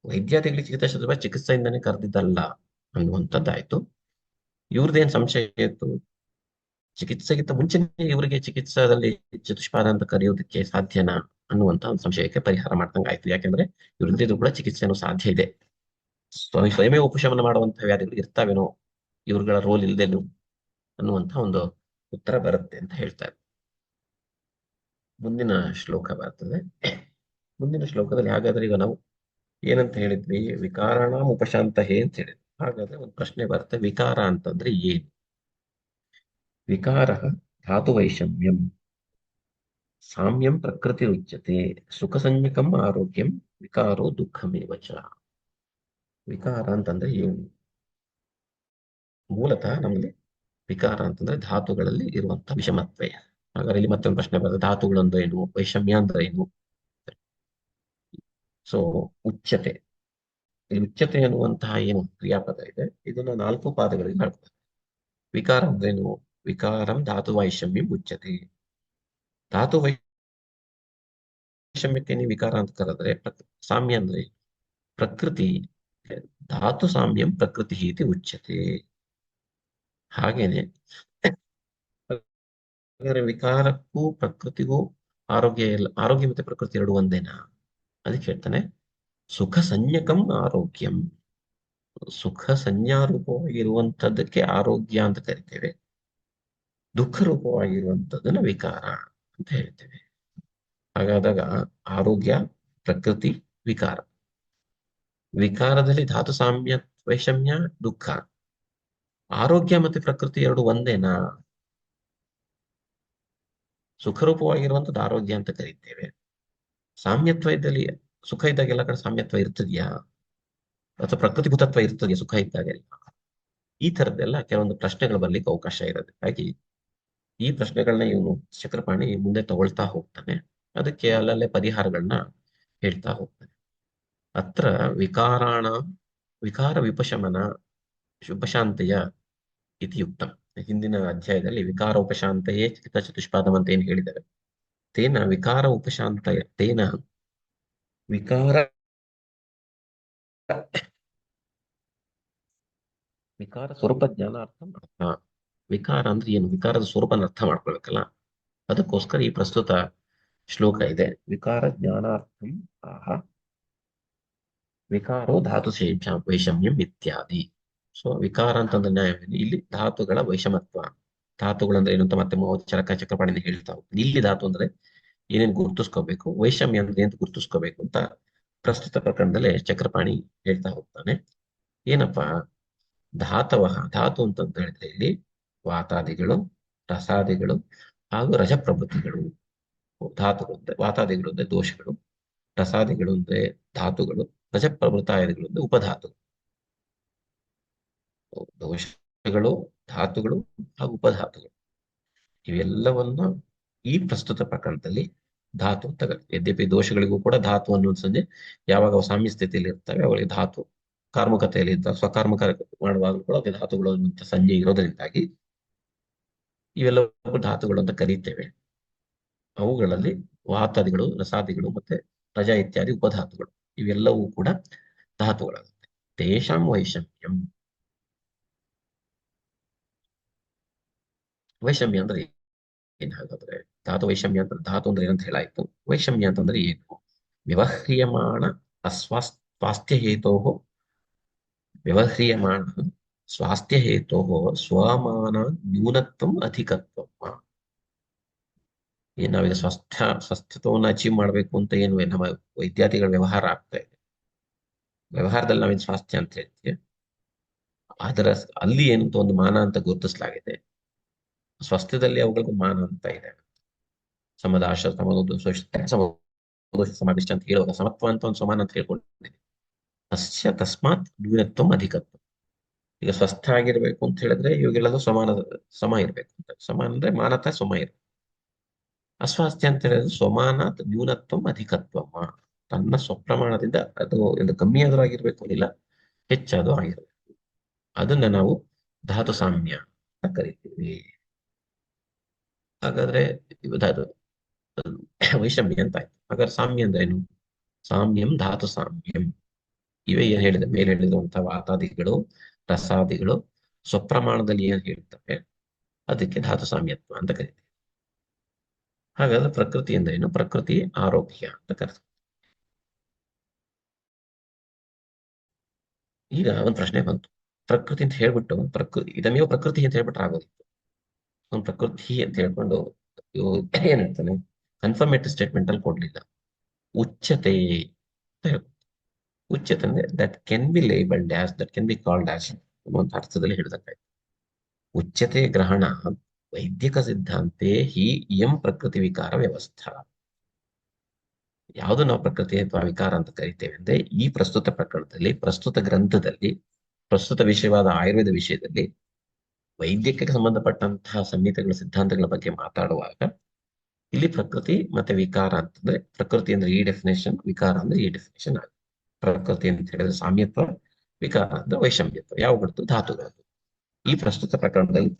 ವೈದ್ಯಾದಿಗಳಿಗೆ ಚಿಕಿತ್ಸೆ ಚಿಕಿತ್ಸೆಯಿಂದನೇ ಕರೆದಿದ್ದಲ್ಲ ಅನ್ನುವಂಥದ್ದಾಯ್ತು. ಇವ್ರದ್ದೇನ್ ಸಂಶಯ ಇತ್ತು, ಚಿಕಿತ್ಸೆಗಿಂತ ಮುಂಚೆನೆ ಇವರಿಗೆ ಚಿಕಿತ್ಸಾದಲ್ಲಿ ಚತುಷ್ಪಾದ ಅಂತ ಕರೆಯೋದಕ್ಕೆ ಸಾಧ್ಯನಾ ಅನ್ನುವಂತ ಒಂದು ಸಂಶಯಕ್ಕೆ ಪರಿಹಾರ ಮಾಡ್ದಂಗೆ ಆಯ್ತು. ಯಾಕೆಂದ್ರೆ ಇವ್ರದ್ದು ಕೂಡ ಚಿಕಿತ್ಸೆನೂ ಸಾಧ್ಯ ಇದೆ. ಸ್ವಯಮೇ ಉಪಶಮನ ಮಾಡುವಂತಹ ವ್ಯಾಧಿಗಳು ಇರ್ತಾವೇನೋ ಇವ್ರುಗಳ ರೋಲ್ ಇಲ್ದೇನು ಅನ್ನುವಂತ ಒಂದು ಉತ್ತರ ಬರುತ್ತೆ ಅಂತ ಹೇಳ್ತಾರೆ. ಮುಂದಿನ ಶ್ಲೋಕ ಬರ್ತದೆ. ಮುಂದಿನ ಶ್ಲೋಕದಲ್ಲಿ ಹಾಗಾದ್ರೆ ಈಗ ನಾವು ಏನಂತ ಹೇಳಿದ್ವಿ, ವಿಕಾರಾಣ ಉಪಶಾಂತ ಹೇ ಅಂತ ಹೇಳಿದ್ವಿ. ಹಾಗಾದ್ರೆ ಒಂದು ಪ್ರಶ್ನೆ ಬರುತ್ತೆ, ವಿಕಾರ ಅಂತಂದ್ರೆ ಏನು? ವಿಕಾರ ಧಾತು ವೈಷಮ್ಯಂ ಸಾಮ್ಯಂ ಪ್ರಕೃತಿ ಉಚ್ಯತೆ ಸುಖ ಸಂಜ್ಞಕಂ ಆರೋಗ್ಯಂ ವಿಕಾರೋ ದುಃಖಮೇವ ಚ. ವಿಕಾರ ಅಂತಂದ್ರೆ ಏನು? ಮೂಲತಃ ನಮ್ಮಲ್ಲಿ ವಿಕಾರ ಅಂತಂದ್ರೆ ಧಾತುಗಳಲ್ಲಿ ಇರುವಂತಹ ವಿಷಮತ್ವ. ಹಾಗಾದ್ರೆ ಇಲ್ಲಿ ಮತ್ತೊಂದು ಪ್ರಶ್ನೆ ಬರ್ತದೆ, ಧಾತುಗಳಂದ್ರೆ ಏನು, ವೈಷಮ್ಯ ಅಂದ್ರೆ ಏನು? ಸೊ ಉಚ್ಯತೆ, ಈ ಉಚ್ಯತೆ ಅನ್ನುವಂತಹ ಏನು ಕ್ರಿಯಾಪದ ಇದೆ ಇದನ್ನ 4 ಪಾದಗಳಿಗೆ ಮಾಡ್ತಾರೆ. ವಿಕಾರ ಅಂದ್ರೇನು? ವಿಕಾರಂ ಧಾತು ವೈಷಮ್ಯಂ ಉಚ್ಯತೆ. ಧಾತು ವೈಷಮ್ಯಕ್ಕೆ ನೀವು ವಿಕಾರ ಅಂತ ಕರೆದ್ರೆ ಸಾಮ್ಯ ಅಂದ್ರೆ ಪ್ರಕೃತಿ, ಧಾತು ಸಾಮ್ಯಂ ಪ್ರಕೃತಿ ಇತಿ ಉಚ್ಯತೆ. ಹಾಗೇನೆ ವಿಕಾರಕ್ಕೂ ಪ್ರಕೃತಿಗೂ ಆರೋಗ್ಯ ಮತ್ತೆ ಪ್ರಕೃತಿ ಎರಡು ಒಂದೇನಾ? ಅದಕ್ಕೆ ಹೇಳ್ತಾನೆ ಸುಖ ಸಂಜ್ಞಕಂ ಆರೋಗ್ಯಂ. ಸುಖ ಸಂಜ್ಞಾರೂಪವಾಗಿರುವಂತದ್ದಕ್ಕೆ ಆರೋಗ್ಯ ಅಂತ ಕರಿತೇವೆ, ದುಃಖ ರೂಪವಾಗಿರುವಂತದ್ದನ್ನ ವಿಕಾರ ಅಂತ ಹೇಳ್ತೇವೆ. ಹಾಗಾದಾಗ ಆರೋಗ್ಯ, ಪ್ರಕೃತಿ, ವಿಕಾರ. ವಿಕಾರದಲ್ಲಿ ಧಾತು ಸಾಮ್ಯ ವೈಷಮ್ಯ ದುಃಖ. ಆರೋಗ್ಯ ಮತ್ತೆ ಪ್ರಕೃತಿ ಎರಡು ಒಂದೇನಾ? ಸುಖರೂಪವಾಗಿರುವಂತದ್ದು ಆರೋಗ್ಯ ಅಂತ ಕರೀತೇವೆ. ಸಾಮ್ಯತ್ವ ಇದ್ದಲ್ಲಿ ಸುಖ ಇದ್ದಾಗ ಎಲ್ಲ ಕಡೆ ಸಾಮ್ಯತ್ವ ಇರ್ತದ್ಯಾ ಅಥವಾ ಪ್ರಕೃತಿಭೂತತ್ವ ಇರ್ತದೆಯಾ ಸುಖ ಇದ್ದಾಗೆಲ್ಲ? ಈ ತರದ್ದೆಲ್ಲ ಕೆಲವೊಂದು ಪ್ರಶ್ನೆಗಳು ಬರ್ಲಿಕ್ಕೆ ಅವಕಾಶ ಇರೋದು. ಹಾಗೆ ಈ ಪ್ರಶ್ನೆಗಳನ್ನ ಇವನು ಚಕ್ರಪಾಣಿ ಮುಂದೆ ತಗೊಳ್ತಾ ಹೋಗ್ತಾನೆ. ಅದಕ್ಕೆ ಅಲ್ಲಲ್ಲೇ ಪರಿಹಾರಗಳನ್ನ ಹೇಳ್ತಾ ಹೋಗ್ತಾನೆ. ಅತ್ರ ವಿಕಾರಾಣ ವಿಕಾರ ವಿಪಶಮನ ಉಪಶಾಂತೆಯ ಇತಿ ಯುಕ್ತಂ. ಹಿಂದಿನ ಅಧ್ಯಾಯದಲ್ಲಿ ವಿಕಾರ ಉಪಶಾಂತೆಯೇ ಚಿಕಿತ್ಸಾ ಚತುಷ್ಪಾದಂ ಅಂತ ಏನ್ ಹೇಳಿದ್ದಾರೆ, ತೇನ ವಿಕಾರ ಉಪಶಾಂತಯ ತೇನ ವಿಕಾರ ವಿಕಾರ ಸ್ವರೂಪ ಜ್ಞಾನಾರ್ಥಂ ಅರ್ಥ. ವಿಕಾರ ಅಂದ್ರೆ ಏನು, ವಿಕಾರದ ಸ್ವರೂಪನ ಅರ್ಥ ಮಾಡ್ಕೊಳ್ಬೇಕಲ್ಲ, ಅದಕ್ಕೋಸ್ಕರ ಈ ಪ್ರಸ್ತುತ ಶ್ಲೋಕ ಇದೆ. ವಿಕಾರ ಜ್ಞಾನಾರ್ಥಂ ಆಹ ವಿಕಾರೋ ಧಾತು ವೈಷಮ್ಯಂ ಇತ್ಯಾದಿ. ಸೊ ವಿಕಾರ ಅಂತಂದ್ರೆ ನ್ಯಾಯವೇನು? ಇಲ್ಲಿ ಧಾತುಗಳ ವೈಷಮತ್ವ. ಧಾತುಗಳಂದ್ರೆ ಏನು ಅಂತ ಮತ್ತೆ ಚರಕ ಚಕ್ರಪಾಣಿನ ಹೇಳ್ತಾ ಹೋಗ್ತೀನಿ. ಇಲ್ಲಿ ಧಾತು ಅಂದ್ರೆ ಏನೇನು ಗುರುತಿಸ್ಕೋಬೇಕು, ವೈಷಮ್ಯ ಅಂದ್ರೆ ಏನು ಗುರುತಿಸ್ಕೋಬೇಕು ಅಂತ ಪ್ರಸ್ತುತ ಪ್ರಕರಣದಲ್ಲಿ ಚಕ್ರಪಾಣಿ ಹೇಳ್ತಾ ಹೋಗ್ತಾನೆ. ಏನಪ್ಪಾ ಧಾತವ, ಧಾತು ಅಂತಂತ ಹೇಳಿದ್ರೆ ಇಲ್ಲಿ ವಾತಾದಿಗಳು, ರಸಾದಿಗಳು ಹಾಗೂ ರಜಪ್ರಭೃತಿಗಳು. ಧಾತುಗಳು ಅಂದ್ರೆ ವಾತಾದಿಗಳು ಅಂದ್ರೆ ದೋಷಗಳು, ರಸಾದಿಗಳು ಅಂದ್ರೆ ಧಾತುಗಳು, ರಜಪ್ರಭೃತಾದಿಗಳು ಅಂದ್ರೆ ಉಪಧಾತು. ದೋಷಗಳು, ಧಾತುಗಳು ಹಾಗೂ ಉಪಧಾತುಗಳು ಇವೆಲ್ಲವನ್ನ ಈ ಪ್ರಸ್ತುತ ಪ್ರಕರಣದಲ್ಲಿ ಧಾತು ಅಂತ ಕರೀತೀವಿ. ಯದ್ಯಪಿ ದೋಷಗಳಿಗೂ ಕೂಡ ಧಾತು ಅನ್ನೋದು ಸಂಜೆ ಯಾವಾಗ ಅವು ಸಾಮ್ಯ ಸ್ಥಿತಿಯಲ್ಲಿ ಇರ್ತವೆ ಅವಳಿಗೆ ಧಾತು, ಕಾರ್ಮಕತೆಯಲ್ಲಿ ಇದ್ದ ಸ್ವಕರ್ಮಕ ಮಾಡುವಾಗಲೂ ಕೂಡ ಅವಕ್ಕೆ ಧಾತುಗಳು ಅನ್ನುವಂಥ ಸಂಜೆ ಇರೋದರಿಂದಾಗಿ ಇವೆಲ್ಲವೂ ಧಾತುಗಳು ಅಂತ ಕರೀತೇವೆ. ಅವುಗಳಲ್ಲಿ ವಾತಾದಿಗಳು, ರಸಾದಿಗಳು ಮತ್ತೆ ರಜ ಇತ್ಯಾದಿ ಉಪಧಾತುಗಳು ಇವೆಲ್ಲವೂ ಕೂಡ ಧಾತುಗಳಾಗುತ್ತೆ. ತೇಷಾಂ ವೈಷಮ್ಯಂ. ವೈಷಮ್ಯ ಅಂದ್ರೆ ಏನ್ ಹಾಗಾದ್ರೆ? ಧಾತು ವೈಷಮ್ಯ ಅಂತ, ಧಾತು ಅಂದ್ರೆ ಏನಂತ ಹೇಳಾಯ್ತು. ವೈಷಮ್ಯ ಅಂತಂದ್ರೆ ಏನು? ವ್ಯವಹ್ರಿಯಮಾಣ ಸ್ವಾಸ್ಥ್ಯ ಹೇತೋ, ವ್ಯವಹ್ರಿಯಮಾಣ ಸ್ವಾಸ್ಥ್ಯ ಹೇತೋ ಸ್ವಮಾನ ನ್ಯೂನತ್ವಂ ಅಧಿಕತ್ವಂ. ಏನ್ ನಾವೀಗ ಸ್ವಸ್ಥತ್ವವನ್ನು ಅಚೀವ್ ಮಾಡ್ಬೇಕು ಅಂತ ಏನು ನಮ್ಮ ವಿದ್ಯಾರ್ಥಿಗಳ ವ್ಯವಹಾರ ಆಗ್ತಾ ಇದೆ, ವ್ಯವಹಾರದಲ್ಲಿ ನಾವೇನು ಸ್ವಾಸ್ಥ್ಯ ಅಂತ ಹೇಳ್ತೀವಿ, ಅದರ ಅಲ್ಲಿ ಏನಂತ ಒಂದು ಮಾನ ಅಂತ ಗುರುತಿಸಲಾಗಿದೆ. ಸ್ವಾಸ್ಥ್ಯದಲ್ಲಿ ಅವುಗಳಿಗೂ ಮಾನ ಅಂತ ಇದೆ. ಸಮದಾಶ ಸಮದೋಷ ಸಮಾಧಿಷ್ಟ ಅಂತ ಹೇಳುವಾಗ ಸಮತ್ವ ಅಂತ ಒಂದು ಸಮಾನ ಅಂತ ಹೇಳ್ಕೊಂಡಿದ್ದೀವಿ. ಅಸ್ಯ ತಸ್ಮಾತ್ ನ್ಯೂನತ್ವಂ ಅಧಿಕತ್ವ. ಈಗ ಸ್ವಸ್ಥ ಆಗಿರ್ಬೇಕು ಅಂತ ಹೇಳಿದ್ರೆ ಇವಾಗೆಲ್ಲದೂ ಸಮ ಇರ್ಬೇಕು ಅಂತ. ಸಮ ಅಂದ್ರೆ ಮಾನತ ಸಮ ಇರ್ಬೇಕು. ಅಸ್ವಾಸ್ಥ್ಯ ಅಂತ ಹೇಳಿದ್ರೆ ಸ್ವಮಾನಾತ್ ನ್ಯೂನತ್ವಂ ಅಧಿಕತ್ವಮ್ಮ. ತನ್ನ ಸ್ವಪ್ರಮಾಣದಿಂದ ಅದು ಎಂದು ಕಮ್ಮಿ ಆದ್ರೂ ಆಗಿರ್ಬೇಕು, ಇಲ್ಲ ಹೆಚ್ಚಾದ್ರೂ ಆಗಿರ್ಬೇಕು. ಅದನ್ನ ನಾವು ಧಾತು ಸಾಮ್ಯ ಅಂತ ಕರಿತೀವಿ. ಹಾಗಾದ್ರೆ ಧಾತು ವೈಷಮ್ಯ ಅಂತ ಆಯ್ತು. ಹಾಗಾದ್ರೆ ಸಾಮ್ಯ ಅಂದ್ರೆ ಏನು? ಸಾಮ್ಯಂ ಧಾತು ಸಾಮ್ಯಂ. ಇವೇ ಏನ್ ಹೇಳಿದೆ ಮೇಲೆ ಹೇಳಿರುವಂತಹ ವಾತಾದಿಗಳು, ರಸಾದಿಗಳು ಸ್ವಪ್ರಮಾಣದಲ್ಲಿ ಏನ್ ಹೇಳ್ತವೆ ಅದಕ್ಕೆ ಧಾತು ಸಾಮ್ಯತ್ವ ಅಂತ ಕರಿತೀವಿ. ಹಾಗಾದ್ರೆ ಪ್ರಕೃತಿ ಅಂದ್ರೆ ಏನು? ಪ್ರಕೃತಿ ಆರೋಗ್ಯ ಅಂತ ಕರಿತೀವಿ. ಈಗ ಒಂದು ಪ್ರಶ್ನೆ ಬಂತು. ಪ್ರಕೃತಿ ಅಂತ ಹೇಳ್ಬಿಟ್ಟು ಇದನ್ನೇ ಪ್ರಕೃತಿ ಅಂತ ಹೇಳ್ಬಿಟ್ರೆ ಆಗೋದಿತ್ತು. ಒಂದು ಪ್ರಕೃತಿ ಅಂತ ಹೇಳ್ಕೊಂಡು ಏನ್ ಹೇಳ್ತಾನೆ, ಕನ್ಫರ್ಮೇಟಿವ್ ಸ್ಟೇಟ್ಮೆಂಟ್ ಅಲ್ಲಿ ಕೊಡ್ಲಿಲ್ಲ. ಉಚ್ಯತೆ ಅಂತ ಹೇಳ್ಬೋದು. ಉಚ್ಯತೆ ಅಂದ್ರೆ that can be labelled as, that can be called as ಅನ್ನುವಂಥ ಅರ್ಥದಲ್ಲಿ ಹೇಳಿದಂಗಾಯ್ತು. ಉಚ್ಯತೆ ಗ್ರಹಣ ವೈದ್ಯಕ ಸಿದ್ಧಾಂತೆ ಹಿ ಇಯಂ ಪ್ರಕೃತಿ ವಿಕಾರ ವ್ಯವಸ್ಥಾ. ಯಾವುದು ನಾವು ಪ್ರಕೃತಿ ಅಥವಾ ವಿಕಾರ ಅಂತ ಕರಿತೇವೆ ಅಂದ್ರೆ ಈ ಪ್ರಸ್ತುತ ಪ್ರಕರಣದಲ್ಲಿ, ಪ್ರಸ್ತುತ ಗ್ರಂಥದಲ್ಲಿ, ಪ್ರಸ್ತುತ ವಿಷಯವಾದ ಆಯುರ್ವೇದ ವಿಷಯದಲ್ಲಿ ವೈದ್ಯಕ್ಕೆ ಸಂಬಂಧಪಟ್ಟಂತಹ ಸಂಹಿತೆಗಳ ಸಿದ್ಧಾಂತಗಳ ಬಗ್ಗೆ ಮಾತಾಡುವಾಗ ಇಲ್ಲಿ ಪ್ರಕೃತಿ ಮತ್ತೆ ವಿಕಾರ ಅಂತಂದ್ರೆ, ಪ್ರಕೃತಿ ಅಂದ್ರೆ ಈ ಡೆಫಿನೇಷನ್, ವಿಕಾರ ಅಂದ್ರೆ ಈ ಡೆಫಿನೇಷನ್ ಆಗುತ್ತೆ. ಪ್ರಕೃತಿ ಅಂತ ಹೇಳಿದ್ರೆ ಸಾಮ್ಯತ್ವ, ವಿಕಾರ ಅಂದ್ರೆ ವೈಷಮ್ಯತ್ವ. ಯಾವ್ದು? ಧಾತುಗಳು. ಈ ಪ್ರಸ್ತುತ ಪ್ರಕರಣದಲ್ಲಿ,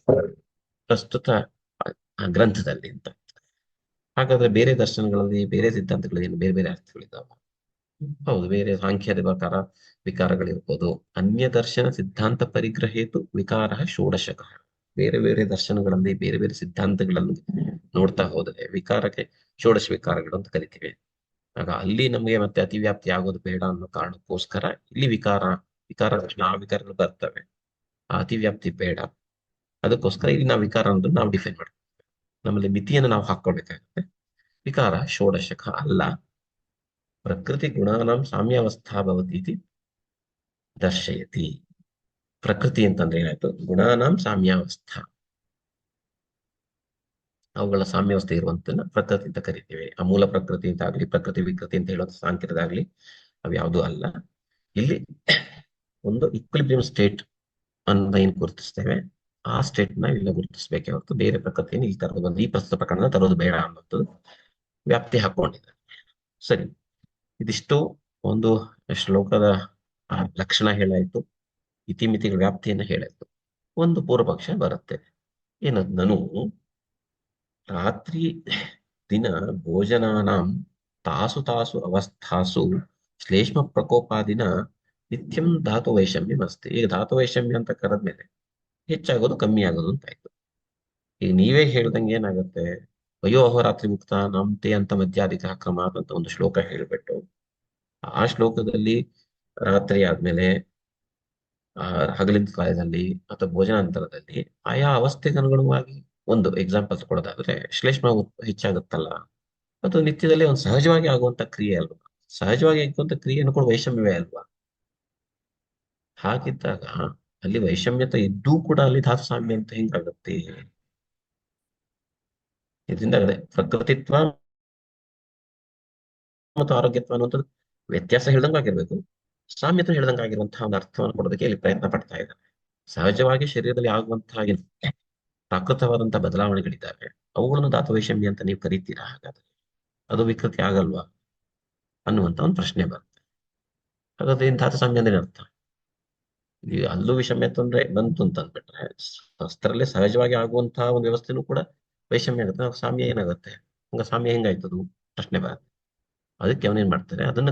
ಪ್ರಸ್ತುತ ಗ್ರಂಥದಲ್ಲಿ ಅಂತ. ಹಾಗಾದ್ರೆ ಬೇರೆ ದರ್ಶನಗಳಲ್ಲಿ, ಬೇರೆ ಸಿದ್ಧಾಂತಗಳಲ್ಲಿ ಏನು ಬೇರೆ ಬೇರೆ ಅರ್ಥಗಳಿದ್ದಾವೆ? ಹೌದು, ಬೇರೆ ಸಾಂಖ್ಯದ ಪ್ರಕಾರ ವಿಕಾರಗಳಿರ್ಬೋದು. ಅನ್ಯ ದರ್ಶನ ಸಿದ್ಧಾಂತ ಪರಿಗ್ರಹೇತು ವಿಕಾರ ಷೋಡಶಕ. ಬೇರೆ ಬೇರೆ ದರ್ಶನಗಳಲ್ಲಿ, ಬೇರೆ ಬೇರೆ ಸಿದ್ಧಾಂತಗಳನ್ನು ನೋಡ್ತಾ ಹೋದರೆ ವಿಕಾರಕ್ಕೆ ಷೋಡಶ ವಿಕಾರಗಳು ಅಂತ ಕರಿತೀವಿ. ಆಗ ಅಲ್ಲಿ ನಮಗೆ ಮತ್ತೆ ಅತಿವ್ಯಾಪ್ತಿ ಆಗೋದು ಬೇಡ ಅನ್ನೋ ಕಾರಣಕ್ಕೋಸ್ಕರ ಇಲ್ಲಿ ವಿಕಾರ ಆ ವಿಕಾರಗಳು ಬರ್ತವೆ, ಆ ಅತಿವ್ಯಾಪ್ತಿ ಬೇಡ. ಅದಕ್ಕೋಸ್ಕರ ಇಲ್ಲಿ ನಾವು ವಿಕಾರ ಅಂದ್ರೆ ನಾವು ಡಿಫೈನ್ ಮಾಡ್ತೀವಿ, ನಮ್ಮಲ್ಲಿ ಮಿತಿಯನ್ನು ನಾವು ಹಾಕೊಳ್ಬೇಕಾಗುತ್ತೆ. ವಿಕಾರ ಷೋಡಶಕ ಅಲ್ಲ, ಪ್ರಕೃತಿ ಗುಣಾನಾಂ ಸಾಮ್ಯಾವಸ್ಥಾ ಭವತಿ ಇತಿ ದರ್ಶಯತಿ. ಪ್ರಕೃತಿ ಅಂತಂದ್ರೆ ಏನಾಯ್ತು? ಗುಣಾನಾಂ ಸಾಮ್ಯಾವಸ್ಥಾ, ಅವುಗಳ ಸಾಮ್ಯಾವಸ್ಥೆ ಇರುವಂತನ್ನ ಪ್ರಕೃತಿ ಅಂತ ಕರಿತೀವಿ. ಆ ಮೂಲ ಪ್ರಕೃತಿ ಅಂತ ಆಗ್ಲಿ, ಪ್ರಕೃತಿ ವಿಕೃತಿ ಅಂತ ಹೇಳೋದು ಸಾಂಖ್ಯದಾಗ್ಲಿ ಅವು ಅಲ್ಲ. ಇಲ್ಲಿ ಒಂದು ಇಕ್ವಿಲಿಬ್ರಿಯಂ ಸ್ಟೇಟ್ ಅಂತ ಏನ್ ಗುರುತಿಸ್ತೇವೆ, ಆ ಸ್ಟೇಟ್ ನ ಇಲ್ಲ ಗುರುತಿಸ್ಬೇಕೆ ಹೊರತು ಬೇರೆ ಪ್ರಕೃತಿಯನ್ನು ಇಲ್ಲಿ ತರೋದು ಬಂದು ಈ ಪ್ರಸ್ತುತ ಪ್ರಕರಣ ತರೋದು ಬೇಡ ಅನ್ನೋದು ವ್ಯಾಪ್ತಿ ಹಾಕೊಂಡಿದೆ. ಸರಿ, ಇದಿಷ್ಟು ಒಂದು ಶ್ಲೋಕದ ಲಕ್ಷಣ ಹೇಳಾಯ್ತು, ಇತಿಮಿತಿಗಳ ವ್ಯಾಪ್ತಿಯನ್ನ ಹೇಳಾಯ್ತು. ಒಂದು ಪೂರ್ವ ಪಕ್ಷ ಬರುತ್ತೆ. ಏನದ್? ನಾನು ರಾತ್ರಿ ದಿನ ಭೋಜನಾನಾಂ ತಾಸು ತಾಸು ಅವಸ್ಥಾಸು ಶ್ಲೇಷ್ಮ ಪ್ರಕೋಪಾದಿನ ನಿತ್ಯಂ ಧಾತು ವೈಷಮ್ಯಂ ಅಸ್ತಿ. ಈಗ ಧಾತು ವೈಷಮ್ಯ ಅಂತ ಕರೆದ್ಮೇಲೆ ಹೆಚ್ಚಾಗೋದು ಕಮ್ಮಿ ಆಗೋದು ಅಂತ ಆಯ್ತು. ಈಗ ನೀವೇ ಹೇಳ್ದಂಗೆ ಏನಾಗುತ್ತೆ, ವಯೋ ಅಹೋರಾತ್ರಿ ಮುಕ್ತ ನಮ್ತೆ ಅಂತ ಮಧ್ಯಾಧಿಕ ಕ್ರಮ ಅಂತ ಒಂದು ಶ್ಲೋಕ ಹೇಳ್ಬಿಟ್ಟು ಆ ಶ್ಲೋಕದಲ್ಲಿ ರಾತ್ರಿ ಆದ್ಮೇಲೆ, ಆ ಹಗಲಿನ ಕಾಲದಲ್ಲಿ ಅಥವಾ ಭೋಜನಾಂತರದಲ್ಲಿ ಆಯಾ ಅವಸ್ಥೆಗೆ ಅನುಗುಣವಾಗಿ ಒಂದು ಎಕ್ಸಾಂಪಲ್ ಕೊಡೋದಾದ್ರೆ ಶ್ಲೇಷ್ಮ ಹೆಚ್ಚಾಗುತ್ತಲ್ಲ, ಅದು ನಿತ್ಯದಲ್ಲಿ ಒಂದು ಸಹಜವಾಗಿ ಆಗುವಂತ ಕ್ರಿಯೆ ಅಲ್ವಾ? ಸಹಜವಾಗಿ ಆಗುವಂತ ಕ್ರಿಯೆಯನ್ನು ಕೂಡ ವೈಷಮ್ಯವೇ ಅಲ್ವಾ? ಹಾಗಿದ್ದಾಗ ಅಲ್ಲಿ ವೈಷಮ್ಯತೆ ಇದ್ದೂ ಕೂಡ ಅಲ್ಲಿ ಧಾತು ಸಾಮ್ಯ ಅಂತ ಹೆಂಗಾಗುತ್ತೆ? ಇದರಿಂದ ಅದೇ ಪ್ರಕೃತಿತ್ವ ಮತ್ತು ಆರೋಗ್ಯತ್ವ ಅನ್ನುವಂಥದ್ದು ವ್ಯತ್ಯಾಸ ಹೇಳ್ದಂಗಾಗಿರ್ಬೇಕು, ಸಾಮ್ಯತೆ ಹೇಳ್ದಂಗಾಗಿರುವಂತಹ ಒಂದು ಅರ್ಥವನ್ನು ಕೊಡೋದಕ್ಕೆ ಇಲ್ಲಿ ಪ್ರಯತ್ನ ಪಡ್ತಾ ಇದ್ದಾರೆ. ಸಹಜವಾಗಿ ಶರೀರದಲ್ಲಿ ಆಗುವಂತಹ ಏನು ಪ್ರಾಕೃತವಾದಂತಹ ಬದಲಾವಣೆಗಳಿದ್ದಾವೆ, ಅವುಗಳನ್ನು ಧಾತು ವೈಷಮ್ಯ ಅಂತ ನೀವು ಕರಿತೀರಾ? ಹಾಗಾದ್ರೆ ಅದು ವಿಕೃತಿ ಆಗಲ್ವಾ ಅನ್ನುವಂತ ಒಂದು ಪ್ರಶ್ನೆ ಬರುತ್ತೆ. ಹಾಗಾದ್ರೆ ಏನ್ ಧಾತು ಸಾಮ್ಯ ಅಂದ್ರೆ ಅರ್ಥ? ಈ ಅಲ್ಲೂ ವಿಷಮ್ಯ ತೊಂದ್ರೆ ಬಂತು ಅಂತ ಅಂದ್ಬಿಟ್ರೆ ಅಷ್ಟರಲ್ಲೇ ಸಹಜವಾಗಿ ಆಗುವಂತಹ ಒಂದು ವ್ಯವಸ್ಥೆನೂ ಕೂಡ ವೈಷಮ್ಯ ಆಗುತ್ತೆ. ಆಗ ಸಾಮ್ಯ ಏನಾಗುತ್ತೆ? ಹಂಗ ಸಾಮ್ಯ ಹೆಂಗಾಯ್ತದು ಪ್ರಶ್ನೆ ಬರುತ್ತೆ. ಅದಕ್ಕೆ ಅವನೇನ್ ಮಾಡ್ತಾರೆ, ಅದನ್ನ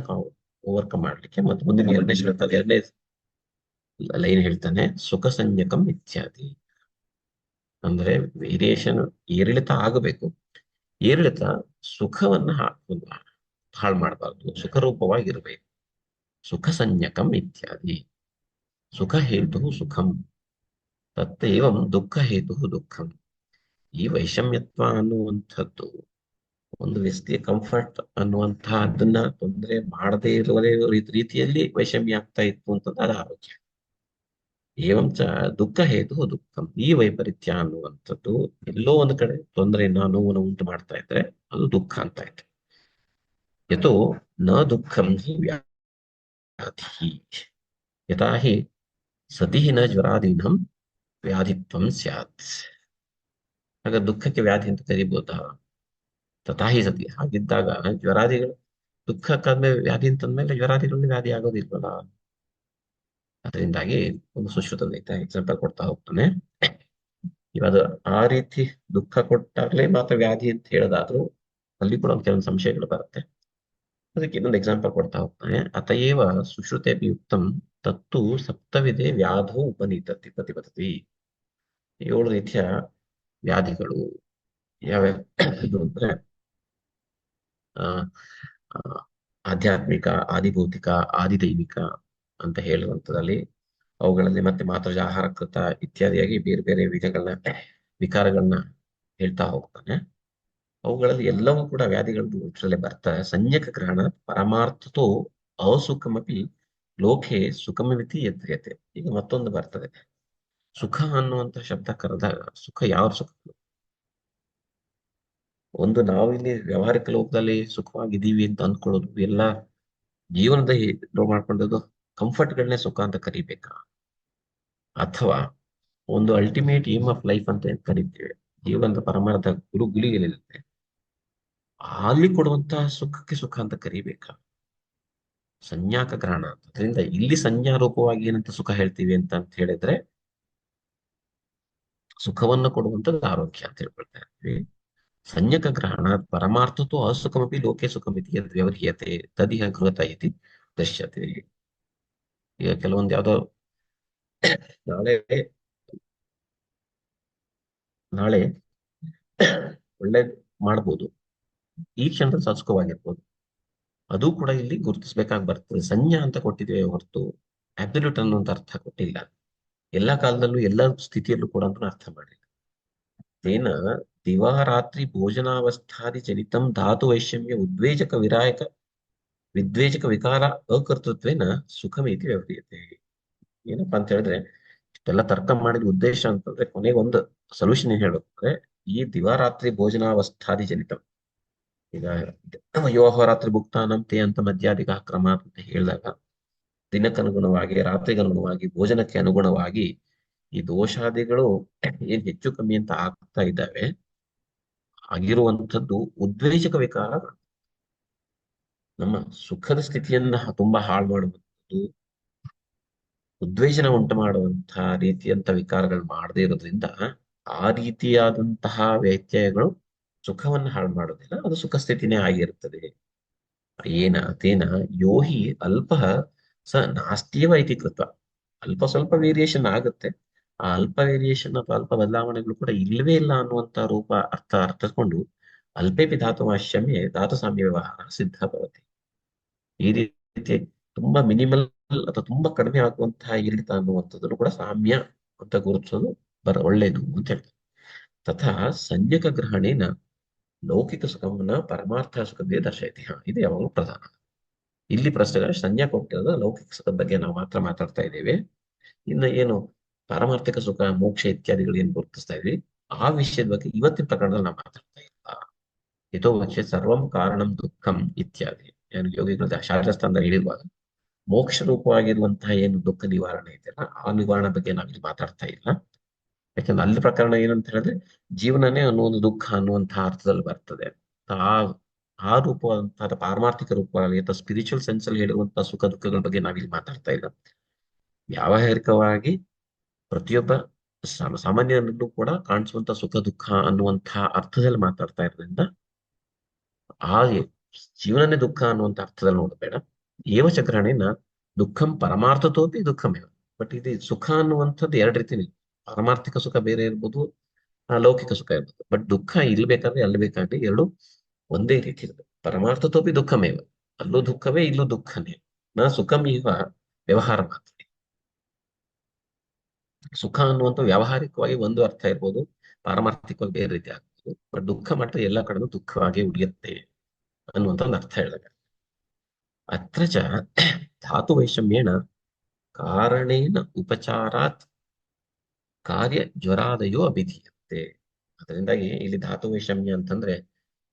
ಓವರ್ಕಮ್ ಮಾಡ್ಲಿಕ್ಕೆ ಮತ್ತೆ ಮುಂದಿನ ಎರಡನೇ ಲೈನ್ ಹೇಳ್ತಾನೆ, ಸುಖ ಸಂಜ್ಞಕಂ ಇತ್ಯಾದಿ. ಅಂದ್ರೆ ವೇರಿಯೇಷನ್, ಏರಿಳಿತ ಆಗಬೇಕು, ಏರಿಳಿತ ಸುಖವನ್ನ ಹಾಳು ಮಾಡಬಾರ್ದು, ಸುಖರೂಪವಾಗಿರ್ಬೇಕು. ಸುಖ ಸಂಜ್ಞಕಂ ಇತ್ಯಾದಿ. ಸುಖ ಹೇತು ಸುಖಂ ತತ್ತೇವಂ ದುಃಖ ಹೇತು ದುಃಖಂ. ಈ ವೈಷಮ್ಯತ್ವ ಅನ್ನುವಂಥದ್ದು ಒಂದು ವ್ಯಕ್ತಿಯ ಕಂಫರ್ಟ್ ಅನ್ನುವಂತಹದನ್ನ ತೊಂದರೆ ಮಾಡದೇ ಇರುವ ರೀತಿಯಲ್ಲಿ ವೈಷಮ್ಯ ಆಗ್ತಾ ಇತ್ತು ಅಂತಂದ್ರೆ ಅದು ಆರೋಗ್ಯ. ಏವಂಚ ದುಃಖ ಹೇತು ದುಃಖಂ. ಈ ವೈಪರೀತ್ಯ ಅನ್ನುವಂಥದ್ದು ಎಲ್ಲೋ ಒಂದು ಕಡೆ ತೊಂದರೆಯನ್ನ ನೋವನ್ನು ಉಂಟು ಮಾಡ್ತಾ ಇದ್ರೆ ಅದು ದುಃಖ ಅಂತ ಆಯ್ತು. ಯತೋ ನ ದುಃಖಂ ಹಿ ವ್ಯಾಧಿ ಯಥಾ ಹಿ ಸತಿ ನ ಜ್ವರಾದೀನಂ ವ್ಯಾಧಿತ್ವಂ ಸ್ಯಾತ್. ಆಗ ದುಃಖಕ್ಕೆ ವ್ಯಾಧಿ ಅಂತ ಕರಿಬಹುದಾ? ತಥಾಹಿ ಸತಿ. ಹಾಗಿದ್ದಾಗ ಜ್ವರಾದಿಗಳು ದುಃಖಕ್ಕಾದ್ಮೇಲೆ ವ್ಯಾಧಿ ಅಂತಂದ್ಮೇಲೆ ಜ್ವರಾದಿಗಳಲ್ಲಿ ವ್ಯಾಧಿ ಆಗೋದಿಲ್ವಲ್ಲ? ಅದರಿಂದಾಗಿ ಒಂದು ಸುಶ್ರುತದ ಎಕ್ಸಾಂಪಲ್ ಕೊಡ್ತಾ ಹೋಗ್ತಾನೆ. ಇವಾಗ ಆ ರೀತಿ ದುಃಖ ಕೊಟ್ಟಾಗ್ಲೇ ಮಾತ್ರ ವ್ಯಾಧಿ ಅಂತ ಹೇಳೋದಾದ್ರೂ ಅಲ್ಲಿ ಕೂಡ ಒಂದು ಕೆಲವೊಂದು ಸಂಶಯಗಳು ಬರುತ್ತೆ. ಅದಕ್ಕೆ ಇನ್ನೊಂದು ಎಕ್ಸಾಂಪಲ್ ಕೊಡ್ತಾ ಹೋಗ್ತಾನೆ. ಅತಯೇವ ಸುಶ್ರುತೆ ಯುಕ್ತಂ ತತ್ತು ಸಪ್ತವಿದೆ ವ್ಯಾಧೋ ಉಪನೀತತಿ ಪ್ರತಿಪತತಿ. 7 ರೀತಿಯ ವ್ಯಾಧಿಗಳು ಯಾವ್ಯಾವ ಅಂದ್ರೆ ಆ ಆ, ಆಧ್ಯಾತ್ಮಿಕ, ಆದಿಭೌತಿಕ, ಆದಿದೈವಿಕ ಅಂತ ಹೇಳುವಂಥದ್ದಲ್ಲಿ ಅವುಗಳಲ್ಲಿ ಮತ್ತೆ ಮಾತ್ರಜ ಆಹಾರಕೃತ ಇತ್ಯಾದಿಯಾಗಿ ಬೇರೆ ಬೇರೆ ವಿಕಾರಗಳನ್ನ ಹೇಳ್ತಾ ಹೋಗ್ತಾನೆ. ಅವುಗಳಲ್ಲಿ ಎಲ್ಲವೂ ಕೂಡ ವ್ಯಾಧಿಗಳು ಹುಟ್ಟರಲ್ಲೇ ಬರ್ತಾರೆ. ಸಂಜ್ಞಕ ಗ್ರಹಣ ಪರಮಾರ್ಥತೋ ಅಸುಖಮಪಿ ಲೋಕೆ ಸುಖಮವಿತಿ ಯದ್ರಿಯತೆ. ಈಗ ಮತ್ತೊಂದು ಬರ್ತದೆ, ಸುಖ ಅನ್ನುವಂತ ಶಬ್ದ ಕರೆದಾಗ ಸುಖ ಯಾವ ಸುಖ? ಒಂದು ನಾವಿಲ್ಲಿ ವ್ಯಾವಹಾರಿಕ ಲೋಕದಲ್ಲಿ ಸುಖವಾಗಿದ್ದೀವಿ ಅಂತ ಅಂದ್ಕೊಳ್ಳೋದು ಎಲ್ಲ ಜೀವನದ ಮಾಡ್ಕೊಂಡದ್ದು ಕಂಫರ್ಟ್ಗಳನ್ನೇ ಸುಖ ಅಂತ ಕರಿಬೇಕಾ? ಅಥವಾ ಒಂದು ಅಲ್ಟಿಮೇಟ್ ಏಮ್ ಆಫ್ ಲೈಫ್ ಅಂತ ಏನ್ ಕರಿತೀವಿ, ಜೀವನದ ಪರಮಾರ್ಥ ಗುರಿಗಳಿರುತ್ತೆ, ಅಲ್ಲಿ ಕೊಡುವಂತಹ ಸುಖಕ್ಕೆ ಸುಖ ಅಂತ ಕರಿಬೇಕಾ? ಸಂಜ್ಞಾಕ ಗ್ರಹಣ ಅಂತ. ಅದರಿಂದ ಇಲ್ಲಿ ಸಂಜ್ಞಾ ರೂಪವಾಗಿ ಏನಂತ ಸುಖ ಹೇಳ್ತೀವಿ ಅಂತ ಹೇಳಿದ್ರೆ ಸುಖವನ್ನು ಕೊಡುವಂಥದ್ದು ಆರೋಗ್ಯ ಅಂತ ಹೇಳ್ಕೊಳ್ತಾ ಇರ್ತೀವಿ. ಸಂಜ್ಞಕ ಗ್ರಹಣ ಪರಮಾರ್ಥತೋ ಅಸುಖಮಪಿ ಲೋಕೆ ಸುಖಮಿತಿ ಯದ್ ವ್ಯವಹ್ರಿಯತೆ ತದಿಹ ಗೃಹತ ಇತಿ ದೃಶ್ಯತೆ. ಈಗ ಕೆಲವೊಂದು ಯಾವ್ದೋ ನಾಳೆ ನಾಳೆ ಒಳ್ಳೆ ಮಾಡ್ಬೋದು, ಈ ಕ್ಷಣದಲ್ಲಿ ಸುಖವಾಗಿರ್ಬೋದು, ಅದು ಕೂಡ ಇಲ್ಲಿ ಗುರುತಿಸ್ಬೇಕಾಗಿ ಬರ್ತದೆ. ಸಂಜ್ಞಾ ಅಂತ ಕೊಟ್ಟಿದ್ದೇವೆ ಹೊರತು ಅಬ್ಸಲ್ಯೂಟ್ ಅನ್ನುವಂತ ಅರ್ಥ ಕೊಟ್ಟಿಲ್ಲ. ಎಲ್ಲಾ ಕಾಲದಲ್ಲೂ ಎಲ್ಲ ಸ್ಥಿತಿಯಲ್ಲೂ ಕೂಡ ಅಂತ ಅರ್ಥ ಮಾಡಿಲ್ಲ. ತೇನ ದಿವಾರಾತ್ರಿ ಭೋಜನಾವಸ್ಥಾದಿ ಜನಿತಂ ಧಾತು ವೈಷಮ್ಯ ಉದ್ವೇಜಕ ವಿದ್ವೇಜಕ ವಿಕಾರ ಅಕರ್ತೃತ್ವೇನ ಸುಖಮೇತಿ ವ್ಯವಹ್ರಿಯತೆ. ಏನಪ್ಪಾ ಅಂತ ಹೇಳಿದ್ರೆ ಇಷ್ಟೆಲ್ಲ ತರ್ಕ ಮಾಡಿದ ಉದ್ದೇಶ ಅಂತಂದ್ರೆ ಕೊನೆಗೆ ಒಂದು ಸೊಲ್ಯೂಷನ್ ಏನ್ ಹೇಳುತ್ತೆ, ಈ ದಿವಾರಾತ್ರಿ ಭೋಜನಾವಸ್ಥಾದಿ ಜನಿತಂ. ಈಗ ಯೋಹರಾತ್ರಿ ಭುಕ್ತಾನಂ ತೇ ಅಂತ ಮಧ್ಯಾಧಿಕ ಕ್ರಮ ಅಂತ ಹೇಳಿದಾಗ ದಿನಕ್ಕನುಗುಣವಾಗಿ, ರಾತ್ರಿಗನುಗುಣವಾಗಿ, ಭೋಜನಕ್ಕೆ ಅನುಗುಣವಾಗಿ ಈ ದೋಷಾದಿಗಳು ಏನ್ ಹೆಚ್ಚು ಕಮ್ಮಿ ಅಂತ ಆಗ್ತಾ ಇದ್ದಾವೆ, ಆಗಿರುವಂಥದ್ದು ಉದ್ವೇಜಕ ವಿಕಾರ, ನಮ್ಮ ಸುಖದ ಸ್ಥಿತಿಯನ್ನ ತುಂಬಾ ಹಾಳು ಮಾಡುವಂಥದ್ದು, ಉದ್ವೇಜನ ಉಂಟು ಮಾಡುವಂತಹ ರೀತಿಯಂತ ವಿಕಾರಗಳು ಮಾಡದೇ ಇರೋದ್ರಿಂದ ಆ ರೀತಿಯಾದಂತಹ ವ್ಯತ್ಯಯಗಳು ಸುಖವನ್ನು ಹಾಳು ಮಾಡೋದಿಲ್ಲ, ಅದು ಸುಖ ಸ್ಥಿತಿನೇ ಆಗಿರುತ್ತದೆ. ಏನ ತೇನ ಯೋಹಿ ಅಲ್ಪ ಸ ನಾಸ್ತಿಯವ ಇತಿ ಕೃತ. ಅಲ್ಪ ಸ್ವಲ್ಪ ವೇರಿಯೇಷನ್ ಆಗುತ್ತೆ, ಆ ಅಲ್ಪ ವೇರಿಯೇಷನ್ ಅಥವಾ ಅಲ್ಪ ಬದಲಾವಣೆಗಳು ಕೂಡ ಇಲ್ಲವೇ ಇಲ್ಲ ಅನ್ನುವಂತ ರೂಪ ಅರ್ಥಕೊಂಡು ಅಲ್ಪೇಪಿ ಧಾತು ವಾಶ್ಯಮೆ ಧಾತು ಸಾಮ್ಯ ವ್ಯವಹಾರ ಸಿದ್ಧ ಭವತಿ. ಈ ರೀತಿ ತುಂಬಾ ಮಿನಿಮಲ್ ಅಥವಾ ತುಂಬಾ ಕಡಿಮೆ ಆಗುವಂತಹ ಇಳಿತ ಅನ್ನುವಂಥದ್ದನ್ನು ಕೂಡ ಸಾಮ್ಯ ಅಂತ ಗುರುತಿಸೋದು ಒಳ್ಳೇದು ಅಂತ ಹೇಳ್ತಾರೆ. ತಥಾ ಸಂಜ್ಞಕ ಗ್ರಹಣೇನ ಲೌಕಿಕ ಸುಖವನ್ನ ಪರಮಾರ್ಥ ಸುಖದೇ ದರ್ಶಯತಿ. ಇದು ಯಾವಾಗಲೂ ಪ್ರಧಾನ. ಇಲ್ಲಿ ಪ್ರಶ್ನೆ ಸಂಜ್ಞಾ ಕೊಟ್ಟಿರೋದು ಲೌಕಿಕ ಸುಖದ ಬಗ್ಗೆ ನಾವು ಮಾತ್ರ ಮಾತಾಡ್ತಾ ಇದ್ದೇವೆ. ಇನ್ನು ಏನು ಪಾರಮಾರ್ಥಿಕ ಸುಖ ಮೋಕ್ಷ ಇತ್ಯಾದಿಗಳು ಏನ್ ಗುರುತಿಸ್ತಾ ಇದ್ವಿ ಆ ವಿಷಯದ ಬಗ್ಗೆ ಇವತ್ತಿನ ಪ್ರಕರಣದಲ್ಲಿ ನಾವು ಮಾತಾಡ್ತಾ ಇಲ್ಲ. ಯಥೋ ವಚೆ ಸರ್ವಂ ಕಾರಣಂ ದುಃಖಂ ಇತ್ಯಾದಿ ಏನು ಯೋಗಿಗಳ ಶಾಸ್ತ್ರಸ್ಥಾನದಲ್ಲಿ ಹೇಳಿರುವಾಗ ಮೋಕ್ಷ ರೂಪವಾಗಿರುವಂತಹ ಏನು ದುಃಖ ನಿವಾರಣೆ ಇದೆಯಲ್ಲ ಆ ನಿವಾರಣೆ ಬಗ್ಗೆ ನಾವಿಲ್ಲಿ ಮಾತಾಡ್ತಾ ಇಲ್ಲ. ಯಾಕಂದ್ರೆ ಅಲ್ಲಿ ಪ್ರಕರಣ ಏನಂತ ಹೇಳಿದ್ರೆ ಜೀವನನೇ ಅನ್ನುವುದು ದುಃಖ ಅನ್ನುವಂತಹ ಅರ್ಥದಲ್ಲಿ ಬರ್ತದೆ. ಆ ಆ ರೂಪವಾದಂತಹ ಪಾರಮಾರ್ಥಿಕ ರೂಪವಾಗಿ ಅಥವಾ ಸ್ಪಿರಿಚುವಲ್ ಸೆನ್ಸ್ ಅಲ್ಲಿ ಹೇಳಿರುವಂತಹ ಸುಖ ದುಃಖಗಳ ಬಗ್ಗೆ ನಾವಿಲ್ಲಿ ಮಾತಾಡ್ತಾ ಇಲ್ಲ. ವ್ಯಾವಹಾರಿಕವಾಗಿ ಪ್ರತಿಯೊಬ್ಬ ಸಾಮಾನ್ಯರಲ್ಲೂ ಕೂಡ ಕಾಣಿಸುವಂತ ಸುಖ ದುಃಖ ಅನ್ನುವಂತಹ ಅರ್ಥದಲ್ಲಿ ಮಾತಾಡ್ತಾ ಇರೋದ್ರಿಂದ ಹಾಗೆ ಜೀವನನೇ ದುಃಖ ಅನ್ನುವಂಥ ಅರ್ಥದಲ್ಲಿ ನೋಡಬೇಡ. ಏವಚ ಗ್ರಹಣೇನ ದುಃಖಂ ಪರಮಾರ್ಥತೋಪಿ ದುಃಖಮೇವ. ಬಟ್ ಇದು ಸುಖ ಅನ್ನುವಂಥದ್ದು ಎರಡು ರೀತಿನೇ. ಪಾರಮಾರ್ಥಿಕ ಸುಖ ಬೇರೆ ಇರ್ಬೋದು, ಲೌಕಿಕ ಸುಖ ಇರ್ಬೋದು. ಬಟ್ ದುಃಖ ಇಲ್ಲಿ ಬೇಕಾದ್ರೆ ಅಲ್ಲಿ ಬೇಕಾದ್ರೆ ಎರಡು ಒಂದೇ ರೀತಿ ಇರ್ತದೆ. ಪರಮಾರ್ಥತೋಪಿ ದುಃಖಮೇವ, ಅಲ್ಲೂ ದುಃಖವೇ ಇಲ್ಲೂ ದುಃಖನೇ. ನಾ ಸುಖಂ ಇವ ವ್ಯವಹಾರ ಮಾತ್ರ. ಸುಖ ಅನ್ನುವಂಥ ವ್ಯಾವಹಾರಿಕವಾಗಿ ಒಂದು ಅರ್ಥ ಇರ್ಬೋದು, ಪಾರಮಾರ್ಥಿಕವಾಗಿ ಬೇರೆ ರೀತಿ ಆಗ್ಬೋದು. ಬಟ್ ದುಃಖ ಮಾತ್ರ ಎಲ್ಲ ಕಡೆನೂ ದುಃಖವಾಗಿ ಉಳಿಯುತ್ತೆ ಅನ್ನುವಂಥ ಒಂದು ಅರ್ಥ ಹೇಳಿದಾಗ ಅತ್ರ ಚ ಧಾತು ವೈಷಮ್ಯೇಣ ಕಾರಣೇನ ಉಪಚಾರಾತ್ ಕಾರ್ಯ ಜ್ವರಾದಯೋ ಅಭಿಧೀಯತೆ. ಅದರಿಂದಾಗಿ ಇಲ್ಲಿ ಧಾತು ವೈಷಮ್ಯ ಅಂತಂದ್ರೆ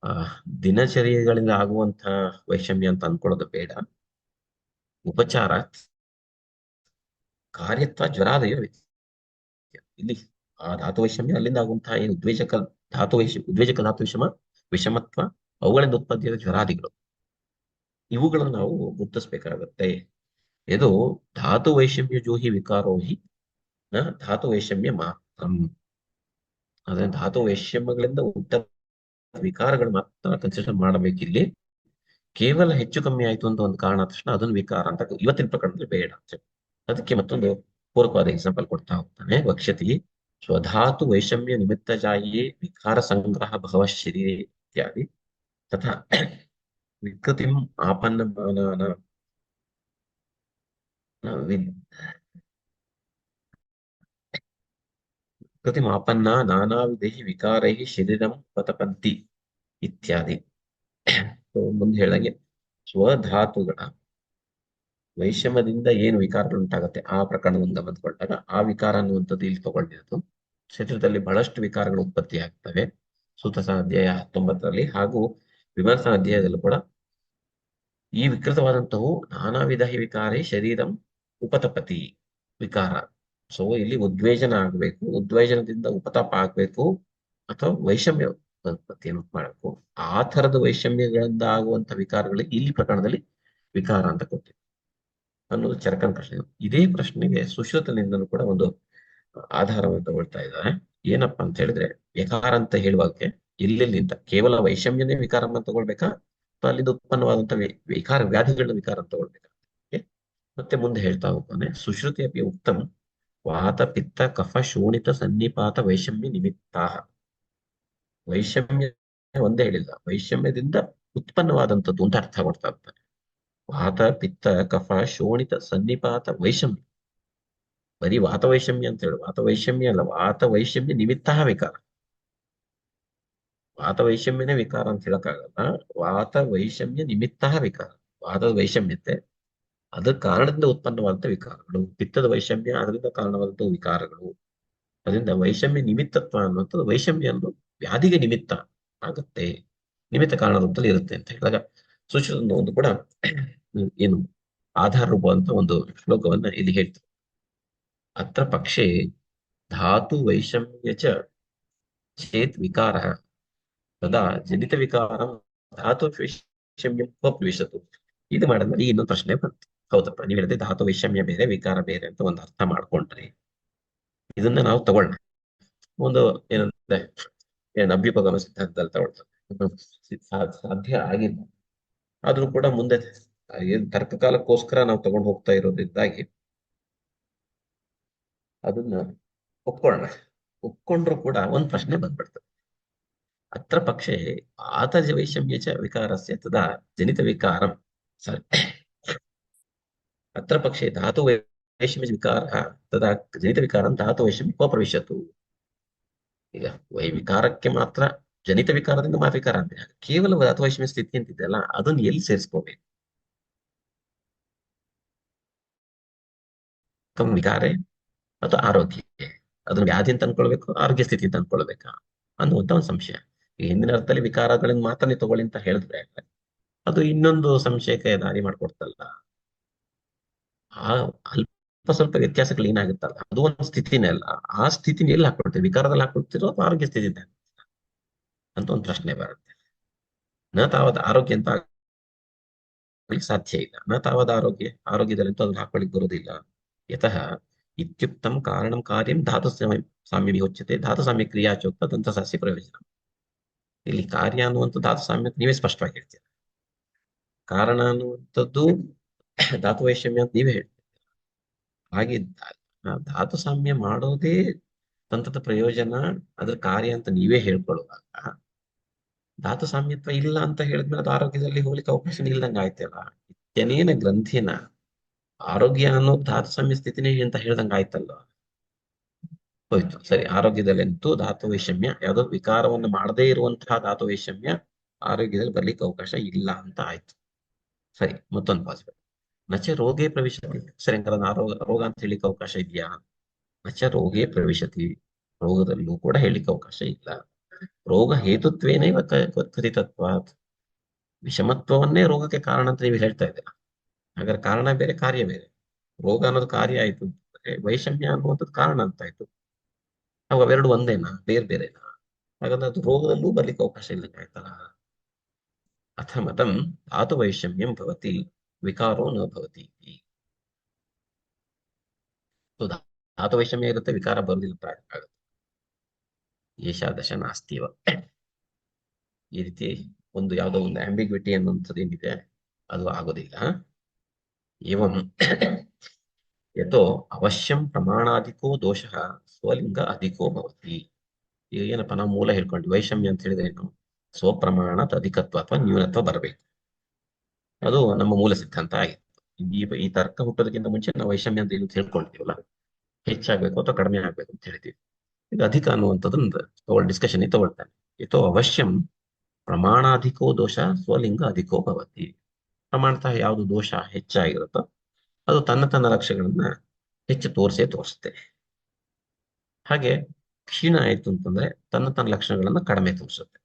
ಆ ದಿನಚರ್ಯಗಳಿಂದ ಆಗುವಂತಹ ವೈಷಮ್ಯ ಅಂತ ಅನ್ಕೊಳ್ಳೋದು ಬೇಡ. ಉಪಚಾರಾತ್ ಕಾರ್ಯತ್ವ ಜ್ವರಾದಯೋ ಇಲ್ಲಿ ಆ ಧಾತು ವೈಷಮ್ಯ ಅಲ್ಲಿಂದ ಆಗುವಂತಹ ಏನು ಉದ್ವೇಜಕ ಉದ್ವೇಜಕ ಧಾತು ವಿಷಮತ್ವ ಅವುಗಳಿಂದ ಉತ್ಪತ್ತಿಯಾದ ಜ್ವರಾದಿಗಳು ಇವುಗಳನ್ನು ನಾವು ಗುರುತಿಸ್ಬೇಕಾಗತ್ತೆ. ಇದು ಧಾತು ವೈಷಮ್ಯ ಜೋಹಿ ವಿಕಾರೋಹಿ ನ ಧಾತು ವೈಷಮ್ಯ ಮಾತ್ರ. ಆದ್ರೆ ಧಾತು ವೈಷಮ್ಯಗಳಿಂದ ಉಂಟ ವಿಕಾರಗಳು ಮಾತ್ರ ಕನ್ಸಿಡರ್ ಮಾಡಬೇಕಿಲ್ಲಿ. ಕೇವಲ ಹೆಚ್ಚು ಕಮ್ಮಿ ಆಯ್ತು ಅಂತ ಒಂದು ಕಾರಣ ತಕ್ಷಣ ಅದನ್ನು ವಿಕಾರ ಅಂತ ಇವತ್ತಿನ ಪ್ರಕರಣದಲ್ಲಿ ಬೇಡ. ಅದಕ್ಕೆ ಮತ್ತೊಂದು ಪೂರಕವಾದ ಎಕ್ಸಾಂಪಲ್ ಕೊಡ್ತಾ ಹೋಗ್ತಾನೆ. ವಕ್ಷ್ಯತಿ ಸ್ವಧಾತು ವೈಷಮ್ಯ ನಿಮಿತ್ತ ಜಾಯಿಯೇ ವಿಕಾರ ಸಂಗ್ರಹ ಭವ ಶರೀರ ಇತ್ಯಾದಿ ತಥಾ ವಿಕೃತಿಂ ಆಪನ್ನಮಾನಾನ ವಿಕೃತಿಂ ಆಪನ್ನ ನಾನಾ ವಿಧೈಃ ವಿಕಾರೈಃ ಶರೀರಂ ಪತಪಂತಿ ಇತ್ಯಾದಿ. ಮುಂದೆ ಹೇಳಂಗೆ ಸ್ವಧಾತುಗಳ ವೈಷಮ್ಯದಿಂದ ಏನು ವಿಕಾರಗಳು ಉಂಟಾಗತ್ತೆ ಆ ಪ್ರಕರಣವನ್ನು ಗಮನಿಸಿಕೊಂಡಾಗ ಆ ವಿಕಾರ ಅನ್ನುವಂಥದ್ದು ಇಲ್ಲಿ ತಗೊಂಡಿರೋದು. ಶರೀರದಲ್ಲಿ ಬಹಳಷ್ಟು ವಿಕಾರಗಳು ಉತ್ಪತ್ತಿ ಆಗ್ತವೆ. ಸೂತ ಅಧ್ಯಾಯ 19ರಲ್ಲಿ ಹಾಗೂ ವಿಮರ್ಶನ ಅಧ್ಯಾಯದಲ್ಲೂ ಕೂಡ ಈ ವಿಕೃತವಾದಂತವು ನಾನಾ ವಿಧ ವಿಕಾರೇ ಶರೀರಂ ಉಪತಪತಿ ವಿಕಾರ. ಸೊ ಇಲ್ಲಿ ಉದ್ವೇಜನ ಆಗ್ಬೇಕು, ಉದ್ವೇಜನದಿಂದ ಉಪತಾಪ ಆಗ್ಬೇಕು ಅಥವಾ ವೈಷಮ್ಯ ಉತ್ಪತ್ತಿಯನ್ನು ಮಾಡಬೇಕು. ಆ ತರದ ವೈಷಮ್ಯಗಳಿಂದ ಆಗುವಂತ ವಿಕಾರಗಳಿಗೆ ಇಲ್ಲಿ ಪ್ರಕರಣದಲ್ಲಿ ವಿಕಾರ ಅಂತ ಕೊಟ್ಟಿದೆ ಅನ್ನೋದು ಚರಕನ ಪ್ರಶ್ನೆ. ಇದೇ ಪ್ರಶ್ನೆಗೆ ಸುಶ್ರುತನಿಂದಲೂ ಕೂಡ ಒಂದು ಆಧಾರವನ್ನು ತಗೊಳ್ತಾ ಇದ್ದಾರೆ. ಏನಪ್ಪಾ ಅಂತ ಹೇಳಿದ್ರೆ ವಿಕಾರ ಅಂತ ಹೇಳುವಾಗೆ ಎಲ್ಲೆಲ್ಲಿಂದ ಕೇವಲ ವೈಷಮ್ಯನೇ ವಿಕಾರ ಅಂತ ತಗೊಳ್ಬೇಕಾ ಅಥವಾ ಅಲ್ಲಿಂದ ಉತ್ಪನ್ನವಾದಂತ ವಿಕಾರ ವ್ಯಾಧಿಗಳನ್ನ ವಿಕಾರ ಅಂತ ತಗೊಳ್ಬೇಕಾ? ಮತ್ತೆ ಮುಂದೆ ಹೇಳ್ತಾ ಹೋಗ್ತಾನೆ. ಸುಶ್ರುತಿ ಅಪಿ ಉಕ್ತಂ ವಾತ ಪಿತ್ತ ಕಫ ಶೋಣಿತ ಸನ್ನಿಪಾತ ವೈಷಮ್ಯ ನಿಮಿತ್ತ. ವೈಷಮ್ಯ ಒಂದೇ ಹೇಳಿಲ್ಲ, ವೈಷಮ್ಯದಿಂದ ಉತ್ಪನ್ನವಾದಂಥದ್ದು ಅಂತ ಅರ್ಥ ಮಾಡ್ತಾ ಇರ್ತಾನೆ. ವಾತ ಪಿತ್ತ ಕಫ ಶೋಣಿತ ಸನ್ನಿಪಾತ ವೈಷಮ್ಯ. ಬರೀ ವಾತವೈಷಮ್ಯ ಅಂತ ಹೇಳು, ವಾತವೈಷಮ್ಯ ಅಲ್ಲ, ವಾತವೈಷಮ್ಯ ನಿಮಿತ್ತ ವಿಕಾರ. ವಾತವೈಷಮ್ಯನೇ ವಿಕಾರ ಅಂತ ಹೇಳಕ್ಕಾಗಲ್ಲ. ವಾತವೈಷಮ್ಯ ನಿಮಿತ್ತ ವಿಕಾರ. ವಾತದ ವೈಷಮ್ಯತೆ ಅದ್ರ ಕಾರಣದಿಂದ ಉತ್ಪನ್ನವಾದಂತ ವಿಕಾರಗಳು. ಪಿತ್ತದ ವೈಷಮ್ಯ ಅದರಿಂದ ಕಾರಣವಾದಂತ ವಿಕಾರಗಳು. ಅದರಿಂದ ವೈಷಮ್ಯ ನಿಮಿತ್ತತ್ವ ಅನ್ನುವಂಥದ್ದು ವೈಷಮ್ಯ ಅನ್ನೋ ವ್ಯಾಧಿಗೆ ನಿಮಿತ್ತ ಆಗುತ್ತೆ, ನಿಮಿತ್ತ ಕಾರಣ ರೂಪದಲ್ಲಿ ಇರುತ್ತೆ ಅಂತ ಹೇಳಿದಾಗ ಸೂಚಿಸಿದ ಒಂದು ಕೂಡ ಏನು ಆಧಾರ ರೂಪವಂತ ಒಂದು ಶ್ಲೋಕವನ್ನ ಇಲ್ಲಿ ಹೇಳ್ತಾರೆ. ಅತ್ರ ಪಕ್ಷೆ ಧಾತು ವೈಷಮ್ಯ ಚೇತ್ ವಿಕಾರ ತದಾ ಜನಿತ ವಿಕಾರ ಧಾತು ವೈಷಮ್ಯ ಉಪಪ್ರವೇಶತು. ಇದು ಮಾಡಿದ್ಮೇಲೆ ಇನ್ನೊಂದು ಪ್ರಶ್ನೆ ಬಂತು. ಹೌದಪ್ಪ, ನೀವ್ ಹೇಳಿದ್ರೆ ಧಾತು ವೈಷಮ್ಯ ಬೇರೆ ವಿಕಾರ ಬೇರೆ ಅಂತ ಒಂದು ಅರ್ಥ ಮಾಡ್ಕೊಂಡ್ರಿ. ಇದನ್ನ ನಾವು ತಗೊಳ್ಳೋಣ ಒಂದು ಏನಂದ್ರೆ ಅಭ್ಯುಪಗಮ ಸಿದ್ಧಾಂತದಲ್ಲಿ ತಗೊಳ್ತಾರೆ. ಸಾಧ್ಯ ಆಗಿಲ್ಲ ಆದ್ರೂ ಕೂಡ ಮುಂದೆ ಏನ್ ತರ್ಕಕಾಲಕ್ಕೋಸ್ಕರ ನಾವು ತಗೊಂಡು ಹೋಗ್ತಾ ಇರೋದ್ರಿಂದಾಗಿ ಅದನ್ನ ಒಪ್ಕೊಳ್ಳೋಣ. ಒಪ್ಕೊಂಡ್ರು ಕೂಡ ಒಂದ್ ಪ್ರಶ್ನೆ ಬಂದ್ಬಿಡ್ತದೆ. ಅತ್ರ ಪಕ್ಷೆ ಆತ ವೈಷಮ್ಯ ಚ ವಿಕಾರಸ್ಯ ತದಾ ಜನಿತ ವಿಕಾರಂ ಸಾರಿ ಅತ್ರ ಪಕ್ಷೆ ಧಾತು ವೈಷಮ್ಯ ವಿಕಾರ ತದಾ ಜನಿತ ವಿಕಾರ ಧಾತು ವೈಷಮ್ಯ ಉಪಪ್ರವಿಶತು. ಈಗ ವಿಕಾರಕ್ಕೆ ಮಾತ್ರ ಜನಿತ ವಿಕಾರದಿಂದ ಮಾತ್ರ ವಿಕಾರ ಅಂತ ಕೇವಲ ಧಾತು ವೈಷಮ್ಯ ಸ್ಥಿತಿ ಅಂತಿದೆಯಲ್ಲ ಅದನ್ನ ಎಲ್ಲಿ ಸೇರಿಸ್ಕೋಬೇಕು? ವಿಕಾರೆ ಅಥವಾ ಆರೋಗ್ಯಕ್ಕೆ ಅದನ್ನ ವ್ಯಾಧಿ ಅಂತ ಅನ್ಕೊಳ್ಬೇಕು, ಆರೋಗ್ಯ ಸ್ಥಿತಿ ಅಂತ ಅನ್ಕೊಳ್ಬೇಕಾ ಅನ್ನುವಂತ ಒಂದು ಸಂಶಯ. ಈ ಹಿಂದಿನ ಅರ್ಥದಲ್ಲಿ ವಿಕಾರಗಳನ್ನ ಮಾತ್ರ ನೀವು ತಗೊಳ್ಳಿ ಅಂತ ಹೇಳಿದ್ರೆ ಅದು ಇನ್ನೊಂದು ಸಂಶಯಕ್ಕೆ ದಾರಿ ಮಾಡ್ಕೊಡ್ತಲ್ಲ. ಆ ಅಲ್ಪ ಸ್ವಲ್ಪ ವ್ಯತ್ಯಾಸಗಳು ಏನಾಗುತ್ತಲ್ಲ ಅದು ಒಂದು ಸ್ಥಿತಿನೇ ಅಲ್ಲ. ಆ ಸ್ಥಿತಿನ ಎಲ್ಲಿ ಹಾಕೊಳ್ತೀವಿ? ವಿಕಾರದಲ್ಲಿ ಹಾಕೊಳ್ತಿರೋ ಅಥವಾ ಆರೋಗ್ಯ ಸ್ಥಿತಿ ಅಂತ ಒಂದು ಪ್ರಶ್ನೆ ಬರುತ್ತೆ. ನ ತಾವತ್ ಆರೋಗ್ಯ ಅಂತ ಆಗ್ಲಿಕ್ಕೆ ಸಾಧ್ಯ ಇಲ್ಲ. ನ ತಾವದ ಆರೋಗ್ಯದಲ್ಲಂತೂ ಅದನ್ನ ಹಾಕೊಳ್ಳಿಕ್ ಬರೋದಿಲ್ಲ. ಯತಃ ಇತ್ಯುಕ್ತಂ ಕಾರಣಂ ಕಾರ್ಯಂ ಧಾತು ಸಾಮ್ಯ ವಿಹೋಚ್ಯತೆ ಧಾತು ಸಾಮ್ಯ ಕ್ರಿಯಾ ಚೋಕ್ತ ದಂತ ಸಸ್ಯ ಪ್ರಯೋಜನ. ಇಲ್ಲಿ ಕಾರ್ಯ ಅನ್ನುವಂಥ ಧಾತು ಸಾಮ್ಯ ನೀವೇ ಸ್ಪಷ್ಟವಾಗಿ ಹೇಳ್ತೀರ, ಕಾರಣ ಅನ್ನುವಂಥದ್ದು ಧಾತು ವೈಷಮ್ಯ ಅಂತ ನೀವೇ ಹೇಳ್ತೀರ. ಹಾಗೆ ಧಾತು ಸಾಮ್ಯ ಮಾಡೋದೇ ತಂತ್ರದ ಪ್ರಯೋಜನ, ಅದ್ರ ಕಾರ್ಯ ಅಂತ ನೀವೇ ಹೇಳ್ಕೊಳ್ಳುವಾಗ ಧಾತು ಸಾಮ್ಯತ್ವ ಇಲ್ಲ ಅಂತ ಹೇಳಿದ್ಮೇಲೆ ಅದು ಆರೋಗ್ಯದಲ್ಲಿ ಹೋಗ್ಲಿಕ್ಕೆ ಅವಕಾಶ ಇಲ್ದಂಗೆ ಆಯ್ತಲ್ಲ. ಇತ್ಯನೇನ ಗ್ರಂಥಿನ ಆರೋಗ್ಯ ಅನ್ನೋ ಧಾತು ಸಾಮ್ಯ ಸ್ಥಿತಿನೇ ಅಂತ ಹೇಳ್ದಂಗೆ ಆಯ್ತಲ್ಲ. ಹೋಯ್ತು ಸರಿ. ಆರೋಗ್ಯದಲ್ಲಂತೂ ಧಾತು ವೈಷಮ್ಯ ಯಾವುದೋ ವಿಕಾರವನ್ನು ಮಾಡದೇ ಇರುವಂತಹ ಧಾತು ವೈಷಮ್ಯ ಆರೋಗ್ಯದಲ್ಲಿ ಬರ್ಲಿಕ್ಕೆ ಅವಕಾಶ ಇಲ್ಲ ಅಂತ ಆಯ್ತು. ಸರಿ, ಮತ್ತೊಂದು ಪಾಸಿಬಲ್. ನಚ ರೋಗೇ ಪ್ರವಿಶತಿ. ಸರಿ, ಹಂಗಾರೆ ರೋಗ ಅಂತ ಹೇಳಿಕ್ಕೆ ಅವಕಾಶ ಇದೆಯಾ? ನಚ ರೋಗೇ ಪ್ರವಿಶತಿ. ರೋಗದಲ್ಲೂ ಕೂಡ ಹೇಳಿಕ್ಕೆ ಅವಕಾಶ ಇಲ್ಲ. ರೋಗ ಹೇತುತ್ವೇನೇ ಕಥಿತತ್ವಾತ್. ವಿಷಮತ್ವವನ್ನೇ ರೋಗಕ್ಕೆ ಕಾರಣ ಅಂತ ನೀವು ಹೇಳ್ತಾ ಇದ್ದೀರಾ. ಹಾಗಾದ್ರೆ ಕಾರಣ ಬೇರೆ ಕಾರ್ಯ ಬೇರೆ. ರೋಗ ಅನ್ನೋದು ಕಾರ್ಯ ಆಯ್ತು ಅಂತಂದ್ರೆ ವೈಷಮ್ಯ ಅನ್ನುವಂಥದ್ದು ಕಾರಣ ಅಂತ ಆಯ್ತು. ಅವೆರಡು ಒಂದೇನಾ ಬೇರೆ ಬೇರೆನಾ? ಹಾಗಾದ್ರೆ ಅದು ರೋಗದಲ್ಲೂ ಬರ್ಲಿಕ್ಕೆ ಅವಕಾಶ ಇಲ್ಲದಂಗೆ ಆಯ್ತಲ್ಲ. ಅಥ ಮತಂ ಧಾತು ವೈಷಮ್ಯಂ ಭವತಿ ವಿಕಾರೋ ನ ಭವತಿ. ಧಾತು ವೈಷಮ್ಯ ಇರುತ್ತೆ, ವಿಕಾರ ಬರುದಿಲ್ಲ ಆಗುತ್ತೆ. ಏಷಾದಶ ನಾಸ್ತಿವ. ಈ ರೀತಿ ಒಂದು ಯಾವುದೋ ಒಂದು ಆಂಬಿಗ್ವಿಟಿ ಅನ್ನುವಂಥದ್ದು ಏನಿದೆ ಅದು ಆಗೋದಿಲ್ಲ. ಏವಂ ಯತೋ ಅವಶ್ಯಂ ಪ್ರಮಾಣಾಧಿಕೋ ದೋಷ ಸ್ವಲಿಂಗ ಅಧಿಕೋ ಭವತಿ. ಈಗ ಏನಪ್ಪ ನಾವು ಮೂಲ ಹೇಳ್ಕೊಂಡ್ವಿ, ವೈಷಮ್ಯ ಅಂತ ಹೇಳಿದ್ರೆ ಏನು? ಸ್ವಪ್ರಮಾಣದ ಅಧಿಕತ್ವ ಅಥವಾ ನ್ಯೂನತ್ವ ಬರಬೇಕು. ಅದು ನಮ್ಮ ಮೂಲ ಸಿದ್ಧಾಂತ ಆಗಿತ್ತು. ಈ ತರ್ಕ ಹುಟ್ಟೋದಕ್ಕಿಂತ ಮುಂಚೆ ನಾವು ವೈಷಮ್ಯ ಅಂತ ಏನು ಹೇಳ್ಕೊಳ್ತೀವಲ್ಲ, ಹೆಚ್ಚಾಗಬೇಕು ಅಥವಾ ಕಡಿಮೆ ಆಗ್ಬೇಕು ಅಂತ ಹೇಳ್ತೀವಿ. ಇದು ಅಧಿಕ ಅನ್ನುವಂಥದ್ದನ್ನ ಡಿಸ್ಕಷನ್ ತಗೊಳ್ತಾನೆ. ಯಥೋ ಅವಶ್ಯಂ ಪ್ರಮಾಣಾಧಿಕೋ ದೋಷ ಸ್ವಲಿಂಗ ಅಧಿಕೋ ಭವತಿ. ಪ್ರಮಾಣತಃ ಯಾವುದು ದೋಷ ಹೆಚ್ಚಾಗಿರುತ್ತೋ ಅದು ತನ್ನ ಲಕ್ಷಣಗಳನ್ನ ಹೆಚ್ಚು ತೋರಿಸುತ್ತೆ. ಹಾಗೆ ಕ್ಷೀಣ ಆಯ್ತು ಅಂತಂದ್ರೆ ತನ್ನ ಲಕ್ಷಣಗಳನ್ನ ಕಡಿಮೆ ತೋರಿಸುತ್ತೆ.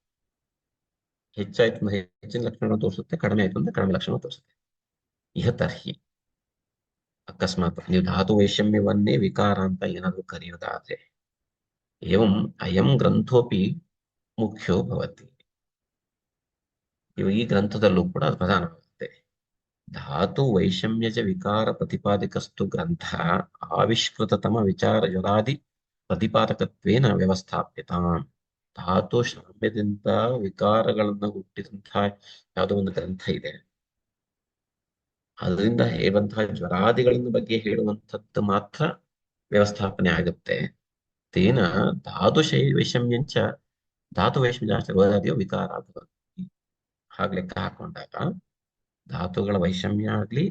ಹೆಚ್ಚಾಯ್ತು ಅಂದ್ರೆ ಹೆಚ್ಚಿನ ಲಕ್ಷಣಗಳು ತೋರಿಸುತ್ತೆ, ಕಡಿಮೆ ಆಯ್ತು ಅಂದ್ರೆ ಕಡಿಮೆ ಲಕ್ಷಣ ತೋರಿಸುತ್ತೆ. ಇಹ ತರ್ಹಿ ಅಕಸ್ಮಾತ್ ನೀವು ಧಾತು ವೈಷಮ್ಯವನ್ನೇ ವಿಕಾರ ಅಂತ ಏನಾದ್ರು ಕರೆಯೋದಾದ್ರೆ ಏವಂ ಅಯಂ ಗ್ರಂಥೋಪಿ ಮುಖ್ಯೋ ಭವತಿ. ಈ ಗ್ರಂಥದಲ್ಲೂ ಕೂಡ ಅದು ಪ್ರಧಾನವಾಗುತ್ತೆ. ಧಾತು ವೈಷಮ್ಯಜ ವಿಕಾರ ಪ್ರತಿಪಾದಕಸ್ತು ಗ್ರಂಥ ಆವಿಷ್ಕೃತತಮ ವಿಚಾರ ಯುಗಾದಿ ಪ್ರತಿಪಾದಕತ್ವೇನ ವ್ಯವಸ್ಥಾಪ್ಯತಾಂ. ಧಾತು ಶಾಮ್ಯದಿಂದ ವಿಕಾರಗಳನ್ನ ಹುಟ್ಟಿದಂತಹ ಯಾವುದೋ ಒಂದು ಗ್ರಂಥ ಇದೆ, ಅದರಿಂದ ಹೇಳುವಂತಹ ಜ್ವರಾದಿಗಳ ಬಗ್ಗೆ ಹೇಳುವಂಥದ್ದು ಮಾತ್ರ ವ್ಯವಸ್ಥಾಪನೆ ಆಗುತ್ತೆ. ತೇನ ಧಾತು ವೈಷಮ್ಯಂಚ ಧಾತು ವೈಷಮ್ಯ ವಿಕಾರ ಹಾಗೆ ಲೆಕ್ಕ ಹಾಕೊಂಡಾಗ ಧಾತುಗಳ ವೈಷಮ್ಯ ಆಗ್ಲಿ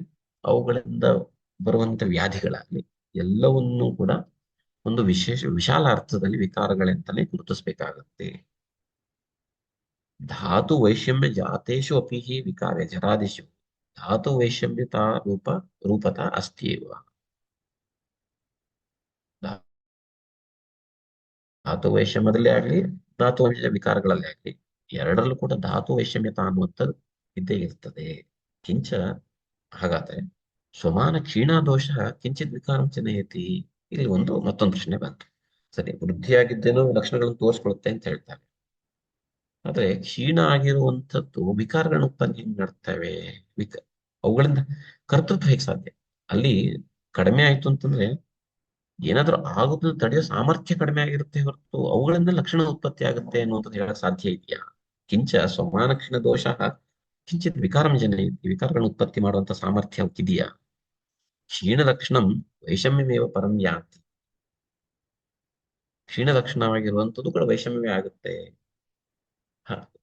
ಅವುಗಳಿಂದ ಬರುವಂತ ವ್ಯಾಧಿಗಳಾಗ್ಲಿ ಎಲ್ಲವನ್ನೂ ಕೂಡ ಒಂದು ವಿಶಾಲ ಅರ್ಥದಲ್ಲಿ ವಿಕಾರಗಳೆಂತಲೇ ಗುರುತಿಸ್ಬೇಕಾಗತ್ತೆ. ಧಾತು ವೈಷಮ್ಯ ಜಾತೇಶು ಅಪಿ ಹಿ ವಿಕಾರ್ಯ ಜರಾದಿಶು ಧಾತು ವೈಷಮ್ಯತಾ ರೂಪತಾ ಅಸ್ತಿಯೇವ. ಧಾತು ವೈಷಮ್ಯದಲ್ಲೇ ಆಗ್ಲಿ ಧಾತು ವಿಕಾರಗಳಲ್ಲೇ ಆಗ್ಲಿ ಎರಡರಲ್ಲೂ ಕೂಡ ಧಾತು ವೈಷಮ್ಯತಾ ಅನ್ನುವಂಥದ್ದು ಇದ್ದೇ ಇರ್ತದೆ. ಕಿಂಚ ಹಾಗಾದ್ರೆ ಸ್ವಮಾನ ಕ್ಷೀಣಾದೋಷ ಕಿಂಚಿತ್ ವಿಕಾರಂ ಜನಯತಿ. ಇಲ್ಲಿ ಮತ್ತೊಂದು ಪ್ರಶ್ನೆ ಬಂತು. ಸರಿ, ವೃದ್ಧಿಯಾಗಿದ್ದೇನೋ ಲಕ್ಷಣಗಳನ್ನು ತೋರಿಸ್ಕೊಳುತ್ತೆ ಅಂತ ಹೇಳ್ತಾರೆ. ಆದ್ರೆ ಕ್ಷೀಣ ಆಗಿರುವಂಥದ್ದು ವಿಕಾರಗಳನ್ನ ಉತ್ಪತ್ತಿ ಮಾಡ್ತವೆ. ಅವುಗಳಿಂದ ಕರ್ತೃತ್ವ ಹೇಗೆ ಸಾಧ್ಯ? ಅಲ್ಲಿ ಕಡಿಮೆ ಆಯ್ತು ಅಂತಂದ್ರೆ ಏನಾದ್ರೂ ಆಗೋದನ್ನ ತಡೆಯೋ ಸಾಮರ್ಥ್ಯ ಕಡಿಮೆ ಆಗಿರುತ್ತೆ ಹೊರತು ಅವುಗಳಿಂದ ಲಕ್ಷಣ ಉತ್ಪತ್ತಿ ಆಗುತ್ತೆ ಅನ್ನುವಂಥದ್ದು ಹೇಳಕ್ ಸಾಧ್ಯ ಇದೆಯಾ? ಕಿಂಚ ಸ್ವಮಾನ ಕ್ಷೀಣ ದೋಷ ಕಿಂಚಿತ್ ವಿಕಾರಂ ಜನಯತಿ. ವಿಕಾರಗಳನ್ನು ಉತ್ಪತ್ತಿ ಮಾಡುವಂತ ಸಾಮರ್ಥ್ಯ ಅವಕ್ಕಿದೆಯಾ? ಕ್ಷೀಣ ಲಕ್ಷಣಂ ವೈಷಮ್ಯಮೇವ ಪರಂ ಯಾಂತಿ. ಕ್ಷೀಣ ಲಕ್ಷಣವಾಗಿರುವಂಥದ್ದು ಕೂಡ ವೈಷಮ್ಯವೇ ಆಗುತ್ತೆ.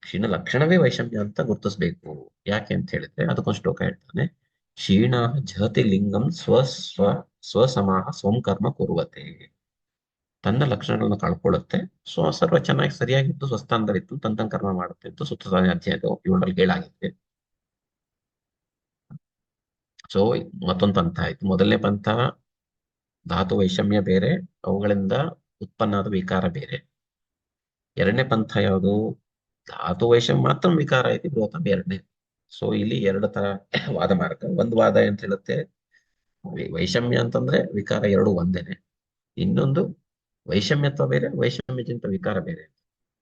ಕ್ಷೀಣ ಲಕ್ಷಣವೇ ವೈಷಮ್ಯ ಅಂತ ಗುರುತಿಸ್ಬೇಕು. ಯಾಕೆ ಅಂತ ಹೇಳಿದ್ರೆ ಅದಕ್ಕೊಂದು ಶ್ಲೋಕ ಹೇಳ್ತಾನೆ. ಕ್ಷೀಣ ಜಹತಿ ಲಿಂಗಂ ಸ್ವಸಮಾಹ ಸ್ವಂ ಕರ್ಮ ಕುರುವತೆ. ತನ್ನ ಲಕ್ಷಣಗಳನ್ನು ಕಳ್ಕೊಳ್ಳುತ್ತೆ, ಸರ್ವ ಚೆನ್ನಾಗಿ ಸರಿಯಾಗಿತ್ತು, ಸ್ವಸ್ಥಾನದಲ್ಲಿತ್ತು, ತನ್ನ ಕರ್ಮ ಮಾಡುತ್ತೆ ಅಂತ ಸುತ್ತ ಅಧ್ಯಾಯ 7ರಲ್ಲಿ ಹೇಳಾಗಿದೆ. ಸೊ ಮತ್ತೊಂದು ಪಂಥ ಆಯ್ತು. ಮೊದಲನೇ ಪಂಥ ಧಾತು ವೈಷಮ್ಯ ಬೇರೆ, ಅವುಗಳಿಂದ ಉತ್ಪನ್ನ ಆದ ವಿಕಾರ ಬೇರೆ. ಎರಡನೇ ಪಂಥ ಯಾವುದು? ಧಾತು ವೈಷಮ್ಯ ಮಾತ್ರ ವಿಕಾರ ಐತಿ ಬೃಹತ್ತಮ ಎರಡನೇ. ಸೊ ಇಲ್ಲಿ ಎರಡು ತರ ವಾದ ಮಾರ್ಗ. ಒಂದು ವಾದ ಅಂತ ಹೇಳುತ್ತೆ, ವೈಷಮ್ಯ ಅಂತಂದ್ರೆ ವಿಕಾರ ಎರಡು ಒಂದೇನೆ. ಇನ್ನೊಂದು ವೈಷಮ್ಯತ್ವ ಬೇರೆ, ವೈಷಮ್ಯದಿಂದ ವಿಕಾರ ಬೇರೆ.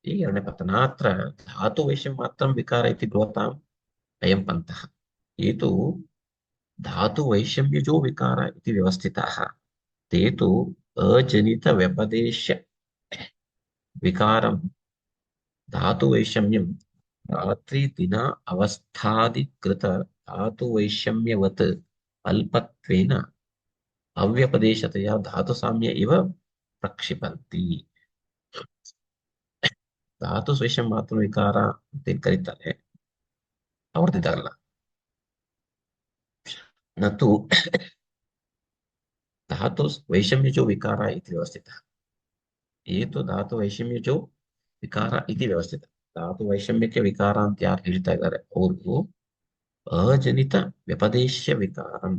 ಈ ಎರಡನೇ ಪಂಥ. ನಾತ್ರ ಧಾತು ವೈಷಮ್ಯ ಮಾತ್ರ ವಿಕಾರ ಐತಿ ಬೃಹತಾಂ ಅಯಂ ಪಂಥಃ. ಏತು ಧಾತು ವೈಷಮ್ಯಜೋ ವಿಕಾರ ಇತಿ ವ್ಯವಸ್ಥಿತಾಃ ते तु अजनित व्यपदेश्य विकारं धातु वैषम्यं रात्रि दिन अवस्थाधिकृत धातु वैषम्यवत् अल्पत्वेन ಅವ್ಯಪದೇಶತೆಯ ಧಾತು ಸಾಮ್ಯ ಇವ ಪ್ರಕ್ಷಿಪಂತಿ. ಧಾತು ವೈಷಮ್ಯ ಮಾತ್ರ ವಿಕಾರ ಅಂತ ಕರೀತಾರೆ, ಅವ್ರದ್ದಿದಾಗಲ್ಲ. ನತು धातु वैषम्यजो विकार इति व्यवस्थितः. ಏತು ಧಾತು ವೈಷಮ್ಯಜೋ ವಿಕಾರ ಇತಿ ವ್ಯವಸ್ಥಿತ. ಧಾತು ವೈಷಮ್ಯಕ್ಕೆ ವಿಕಾರ ಅಂತ ಯಾರು ಹೇಳ್ತಾ ಇದ್ದಾರೆ ಅವ್ರಿಗೂ ಅಜನಿತ ವ್ಯಪದೇಶ್ಯ ವಿಕಾರಂ,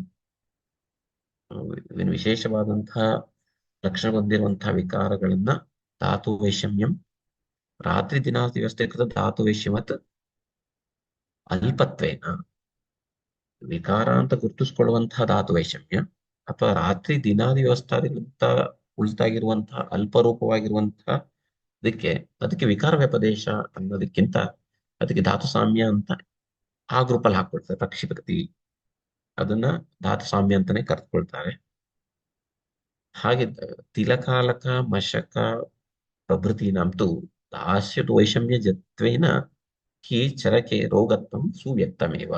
ವಿಶೇಷವಾದಂತಹ ಲಕ್ಷಣ ಹೊಂದಿರುವಂತಹ ವಿಕಾರಗಳನ್ನ ಧಾತು ವೈಷಮ್ಯಂ ರಾತ್ರಿ ದಿನ ವ್ಯವಸ್ಥಿತ ಧಾತು ವೈಷಮ್ಯತ್ ಅಲ್ಪತ್ವೇನ, ವಿಕಾರ ಅಂತ ಗುರುತಿಸ್ಕೊಳ್ಳುವಂತಹ ಧಾತು ವೈಷಮ್ಯ ಅಥವಾ ರಾತ್ರಿ ದಿನಾದಿ ವ್ಯವಸ್ಥಾದಿಗಿಂತ ಉಳಿತಾಗಿರುವಂತಹ ಅಲ್ಪರೂಪವಾಗಿರುವಂತಹ ಅದಕ್ಕೆ ವಿಕಾರ ವ್ಯಪದೇಶ ಅನ್ನೋದಕ್ಕಿಂತ ಅದಕ್ಕೆ ಧಾತು ಸಾಮ್ಯ ಅಂತ ಆ ಗ್ರೂಪಲ್ಲಿ ಹಾಕೊಳ್ತಾರೆ. ಪ್ರಕ್ಷಿಪತಿ ಅದನ್ನ ಧಾತು ಸಾಮ್ಯ ಅಂತಾನೆ ಕರೆದುಕೊಳ್ತಾರೆ. ಹಾಗೆ ತಿಲಕಾಲಕ ಮಶಕ ಪ್ರಭೃತೀನಾಂತು ದಾಸ್ಯತು ವೈಷಮ್ಯ ಜತ್ವೇನ ಹಿ ಚರಕೆ ರೋಗತ್ವಂ ಸುವ್ಯಕ್ತಮೇವ.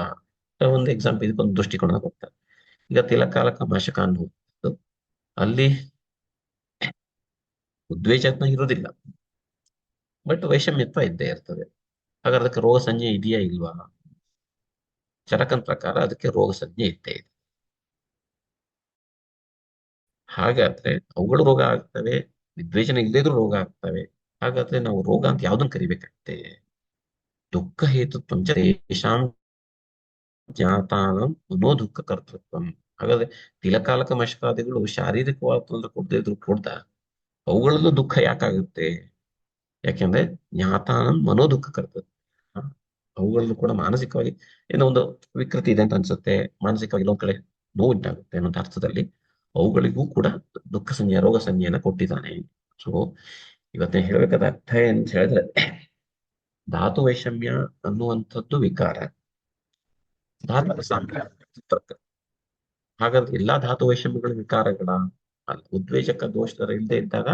ಒಂದು ಎಕ್ಸಾಂಪಲ್, ಇದಕ್ಕೊಂದು ದೃಷ್ಟಿಕೋನ ಕೊಡ್ತಾರೆ. ಈಗ ತಿಲಕಾಲಕ ಮಶಕ ಅನ್ನುವುದು ಅಲ್ಲಿ ಉದ್ವೇಜನ ಇರೋದಿಲ್ಲ, ಬಟ್ ವೈಷಮ್ಯತ್ವ ಇದ್ದೇ ಇರ್ತದೆ. ಹಾಗಾದ್ರೆ ಅದಕ್ಕೆ ರೋಗ ಸಂಜ್ಞೆ ಇದೆಯಾ ಇಲ್ವಾ? ಚರಕನ್ ಪ್ರಕಾರ ಅದಕ್ಕೆ ರೋಗ ಸಂಜ್ಞೆ ಇದ್ದೇ ಇದೆ. ಹಾಗಾದ್ರೆ ಅವುಗಳು ರೋಗ ಆಗ್ತವೆ, ವಿದ್ವೇಷಣ ಇಲ್ಲದಿದ್ರು ರೋಗ ಆಗ್ತವೆ. ಹಾಗಾದ್ರೆ ನಾವು ರೋಗ ಅಂತ ಯಾವ್ದನ್ನ ಕರಿಬೇಕಾಗ್ತದೆ? ದುಃಖ ಹೇತುತ್ವಂ ಚ ತೇಷಾಂ ಜ್ಞಾತಾನಂ ಮನೋ ದುಃಖ ಕರ್ತೃತ್ವಂ. ಹಾಗಾದ್ರೆ ತಿಲಕಾಲಕ ಮಶಕಾದಿಗಳು ಶಾರೀರಿಕವಾದ ತೊಂದರೆ ಕೊಡದೇ ಇದ್ರು ಕೂಡ ಅವುಗಳಲ್ಲೂ ದುಃಖ ಯಾಕಾಗುತ್ತೆ? ಯಾಕೆಂದ್ರೆ ಜ್ಞಾತಾನಂ ಮನೋ ದುಃಖ ಕರ್ತೃತ್ವ. ಅವುಗಳಲ್ಲೂ ಕೂಡ ಮಾನಸಿಕವಾಗಿ ಏನೋ ಒಂದು ವಿಕೃತಿ ಇದೆ ಅಂತ ಅನ್ಸುತ್ತೆ, ಮಾನಸಿಕವಾಗಿ ಇನ್ನೊಂದ್ ಕಡೆ ನೋವು ಉಂಟಾಗುತ್ತೆ ಅನ್ನೋ ಅರ್ಥದಲ್ಲಿ ಅವುಗಳಿಗೂ ಕೂಡ ದುಃಖ ಸಂಜ್ಞೆ ರೋಗ ಸಂಜ್ಞೆಯನ್ನ ಕೊಟ್ಟಿದ್ದಾನೆ. ಸೊ ಇವತ್ತೇ ಹೇಳ್ಬೇಕಾದ ಅರ್ಥ ಅಂತ ಹೇಳಿದ್ರೆ, ಧಾತು ವೈಷಮ್ಯ ಅನ್ನುವಂಥದ್ದು ವಿಕಾರ, ಧಾತು ಸಾಮ್ಯ ತರ್ಕ. ಹಾಗಾದ್ರೆ ಎಲ್ಲಾ ಧಾತು ವೈಷಮ್ಯಗಳ ವಿಕಾರಗಳ ಅಲ್ಲ, ಉದ್ವೇಜಕ ದೋಷ ಇಲ್ಲದೆ ಇದ್ದಾಗ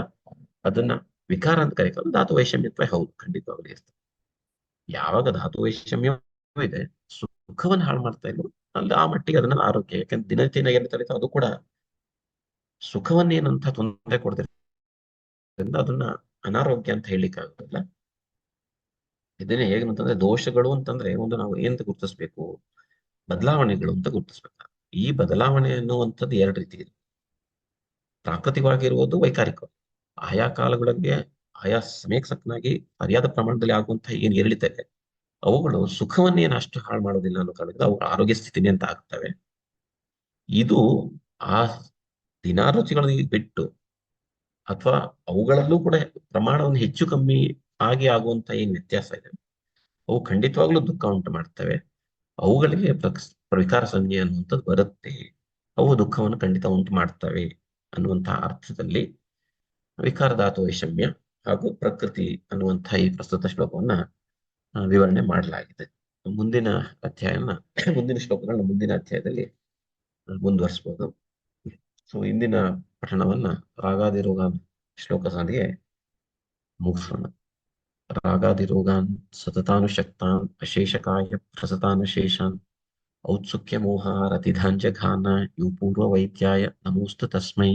ಅದನ್ನ ವಿಕಾರ ಅಂತ ಕರೀತಾರೆ. ಧಾತು ವೈಷಮ್ಯತ್ವ ಹೌದು, ಖಂಡಿತವಾಗ್ಲೂ ಇರ್ತದೆ. ಯಾವಾಗ ಧಾತು ವೈಷಮ್ಯ ಇದೆ, ಸುಖವನ್ನು ಹಾಳು ಮಾಡ್ತಾ ಇದ್ರು ಅಲ್ಲಿ ಆ ಮಟ್ಟಿಗೆ ಅದನ್ನ ಆರೋಗ್ಯ, ಯಾಕಂದ್ರೆ ದಿನನಿತ್ಯ ಏನು ತಡೀತಾ ಅದು ಕೂಡ ಸುಖವನ್ನೇನಂತ ತೊಂದರೆ ಕೊಡ್ತಿರೋದ್ರಿಂದ ಅದನ್ನ ಅನಾರೋಗ್ಯ ಅಂತ ಹೇಳಲಿಕ್ಕೆ ಆಗುದಿಲ್ಲ. ಇದನ್ನೇ ಹೇಗಂತಂದ್ರೆ ದೋಷಗಳು ಅಂತಂದ್ರೆ ಒಂದು ನಾವು ಏನಂತ ಗುರುತಿಸ್ಬೇಕು, ಬದಲಾವಣೆಗಳು ಅಂತ ಗುರುತಿಸ್ಬೇಕು. ಈ ಬದಲಾವಣೆ ಅನ್ನುವಂಥದ್ದು ಎರಡು ರೀತಿ ಇದೆ. ಪ್ರಾಕೃತಿಕವಾಗಿರುವುದು, ವೈಕಾರಿಕ. ಆಯಾ ಕಾಲಗಳಿಗೆ ಆಯಾ ಸಮಯಕ್ಕೆ ಸಕ್ಕನಾಗಿ ಸರಿಯಾದ ಪ್ರಮಾಣದಲ್ಲಿ ಆಗುವಂತಹ ಏನ್ ಏರಿಳಿತ ಇದೆ ಅವುಗಳು ಸುಖವನ್ನೇನು ಅಷ್ಟು ಹಾಳು ಮಾಡೋದಿಲ್ಲ ಅನ್ನೋ ಕಾರಣದಿಂದ ಅವು ಆರೋಗ್ಯ ಸ್ಥಿತಿನೇ ಅಂತ ಆಗ್ತವೆ. ಇದು ಆ ದಿನಾರುಚಿಗಳಿಗೆ ಬಿಟ್ಟು ಅಥವಾ ಅವುಗಳಲ್ಲೂ ಕೂಡ ಪ್ರಮಾಣವನ್ನು ಹೆಚ್ಚು ಕಮ್ಮಿ ಆಗಿ ಆಗುವಂತ ಏನ್ ವ್ಯತ್ಯಾಸ ಇದೆ ಅವು ಖಂಡಿತವಾಗ್ಲೂ ದುಃಖ ಉಂಟು ಮಾಡ್ತವೆ. ಅವುಗಳಿಗೆ ವಿಕಾರ ಸಂಜ್ಞೆ ಅನ್ನುವಂಥದ್ದು ಬರುತ್ತೆ, ಅವು ದುಃಖವನ್ನು ಖಂಡಿತ ಉಂಟು ಮಾಡ್ತವೆ ಅನ್ನುವಂತಹ ಅರ್ಥದಲ್ಲಿ ವಿಕಾರ ಧಾತು ವೈಷಮ್ಯ ಹಾಗೂ ಪ್ರಕೃತಿ ಅನ್ನುವಂತಹ ಈ ಪ್ರಸ್ತುತ ಶ್ಲೋಕವನ್ನ ವಿವರಣೆ ಮಾಡಲಾಗಿದೆ. ಮುಂದಿನ ಮುಂದಿನ ಶ್ಲೋಕಗಳನ್ನ ಮುಂದಿನ ಅಧ್ಯಾಯದಲ್ಲಿ ಮುಂದುವರಿಸಬಹುದು. ಸೊ ಇಂದಿನ ಪಠಣವನ್ನ ರಾಗಾದಿರೋಗ ಶ್ಲೋಕ ಸಾಲಿಗೆ ಮುಗಿಸೋಣ. ರಾಗಾದಿರೋಗಾನ್ ಸತತಾನುಶಕ್ತಾನ್ ಅಶೇಷಕಾಯ ಪ್ರಸತಾನಶೇಷಾನ್ ಔತ್ಸುಕ್ಯ ಮೋಹ ರತಿಧಾಂಜಘಾನ ಯು ಪೂರ್ವ ವೈದ್ಯಾಯ ನಮೋಸ್ತು ತಸ್ಮೈ